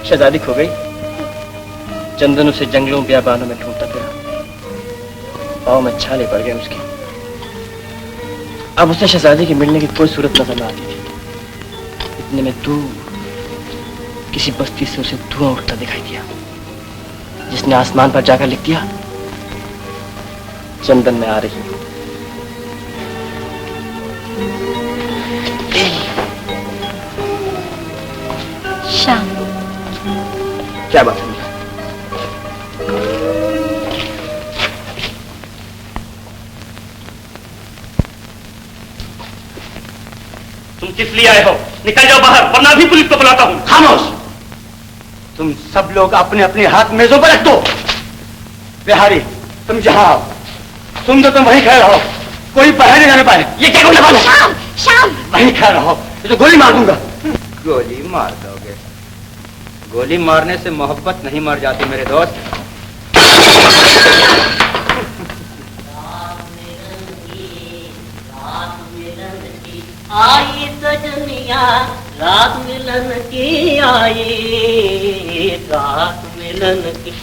शहजादी खो गई, चंदन उसे जंगलों बियाबानों में ढूंढता फिरा, पाँव में छाले पड़ गए उसके। अब उसे शहजादी के मिलने की कोई सूरत नजर न आती थी। इतने में दूर किसी बस्ती से उसे धुआं उठता दिखाई दिया, जिसने आसमान पर जाकर लिख दिया, चंदन में आ रही हूं। श्याम, क्या बात है? तुम किस लिए आए हो? निकल जाओ बाहर, वरना भी पुलिस को बुलाता हूं। खामोश! तुम सब लोग अपने अपने हाथ मेजों पर रख दो। बिहारी, तुम जहां आओ। तुम वहीं खड़े रहो, कोई बाहर नहीं जाने पाए। ये क्या करने वाले? श्याम, श्याम! वहीं खड़े रहो, तो गोली मार दूंगा। गोली मार दोगे? गोली मारने से मोहब्बत नहीं मर जाती मेरे दोस्त। आई सजनिया रात मिलन की आई, रात मिलन की।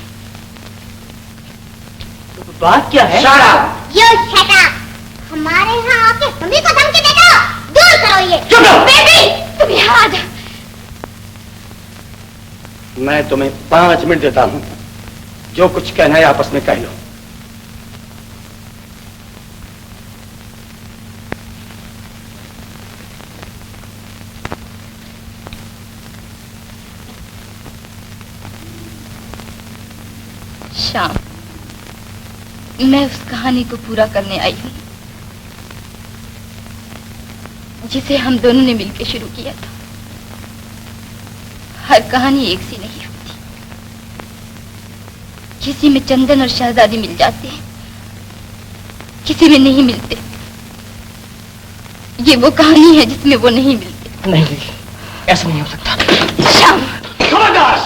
तो बात क्या है? यो शट अप! हमारे यहाँ आके हमें को धमकी देते हो? दूर करो ये। चुप रहो। बेबी तुम यहाँ आ जाओ। मैं तुम्हें 5 मिनट देता हूं, जो कुछ कहना है आपस में कह लो। श्याम, मैं उस कहानी को पूरा करने आई हूँ जिसे हम दोनों ने मिलकर शुरू किया था। हर कहानी एक सी नहीं होती, किसी में चंदन और शहजादी मिल जाते हैं, किसी में नहीं मिलते। ये वो कहानी है जिसमें वो नहीं मिलते। नहीं, ऐसा नहीं हो सकता। श्याम, खबरदार!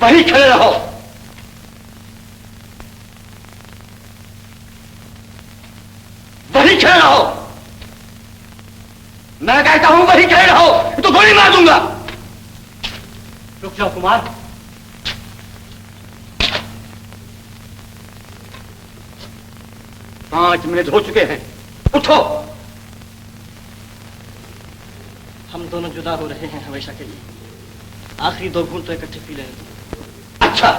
वहीं खड़े रहो। वहीं खड़े रहो। मैं कहता हूं वहीं खड़े रहो, तो गोली मार दूंगा। रुक जाओ कुमार। पांच मिनट हो चुके हैं, उठो। हम दोनों जुदा हो रहे हैं हमेशा के लिए। आखिरी 2 घूंट तो इकट्ठे पी लेने दो। अच्छा,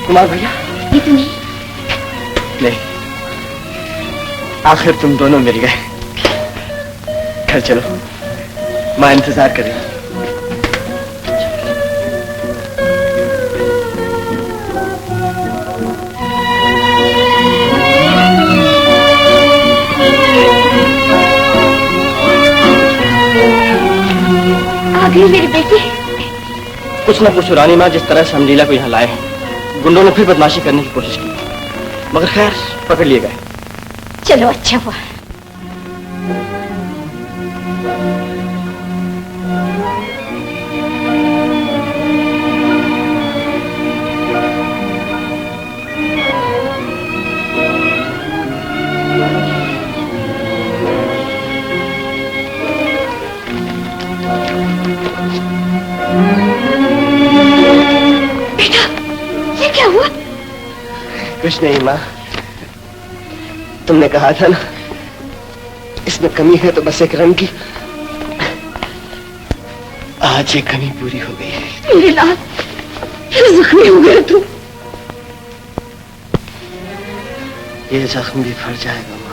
कुमार भैया, ये तो नहीं। नहीं, आखिर तुम दोनों मिल गए। घर चलो, मां इंतजार कर रही है। आ गई मेरी बेटी। कुछ न कुछ रानी माँ, जिस तरह से हम लीला को यहाँ लाए हैं, गुंडों ने फिर बदमाशी करने की कोशिश की, मगर खैर पकड़ लिए गए। चलो अच्छा हुआ। कुछ नहीं माँ, तुमने कहा था ना इसमें कमी है तो बस एक रंग की। आज ये कमी पूरी हो गई है। मेरे लाल, फिर जख्मी हो गया तू। ये जख्म भी भर जाएगा माँ।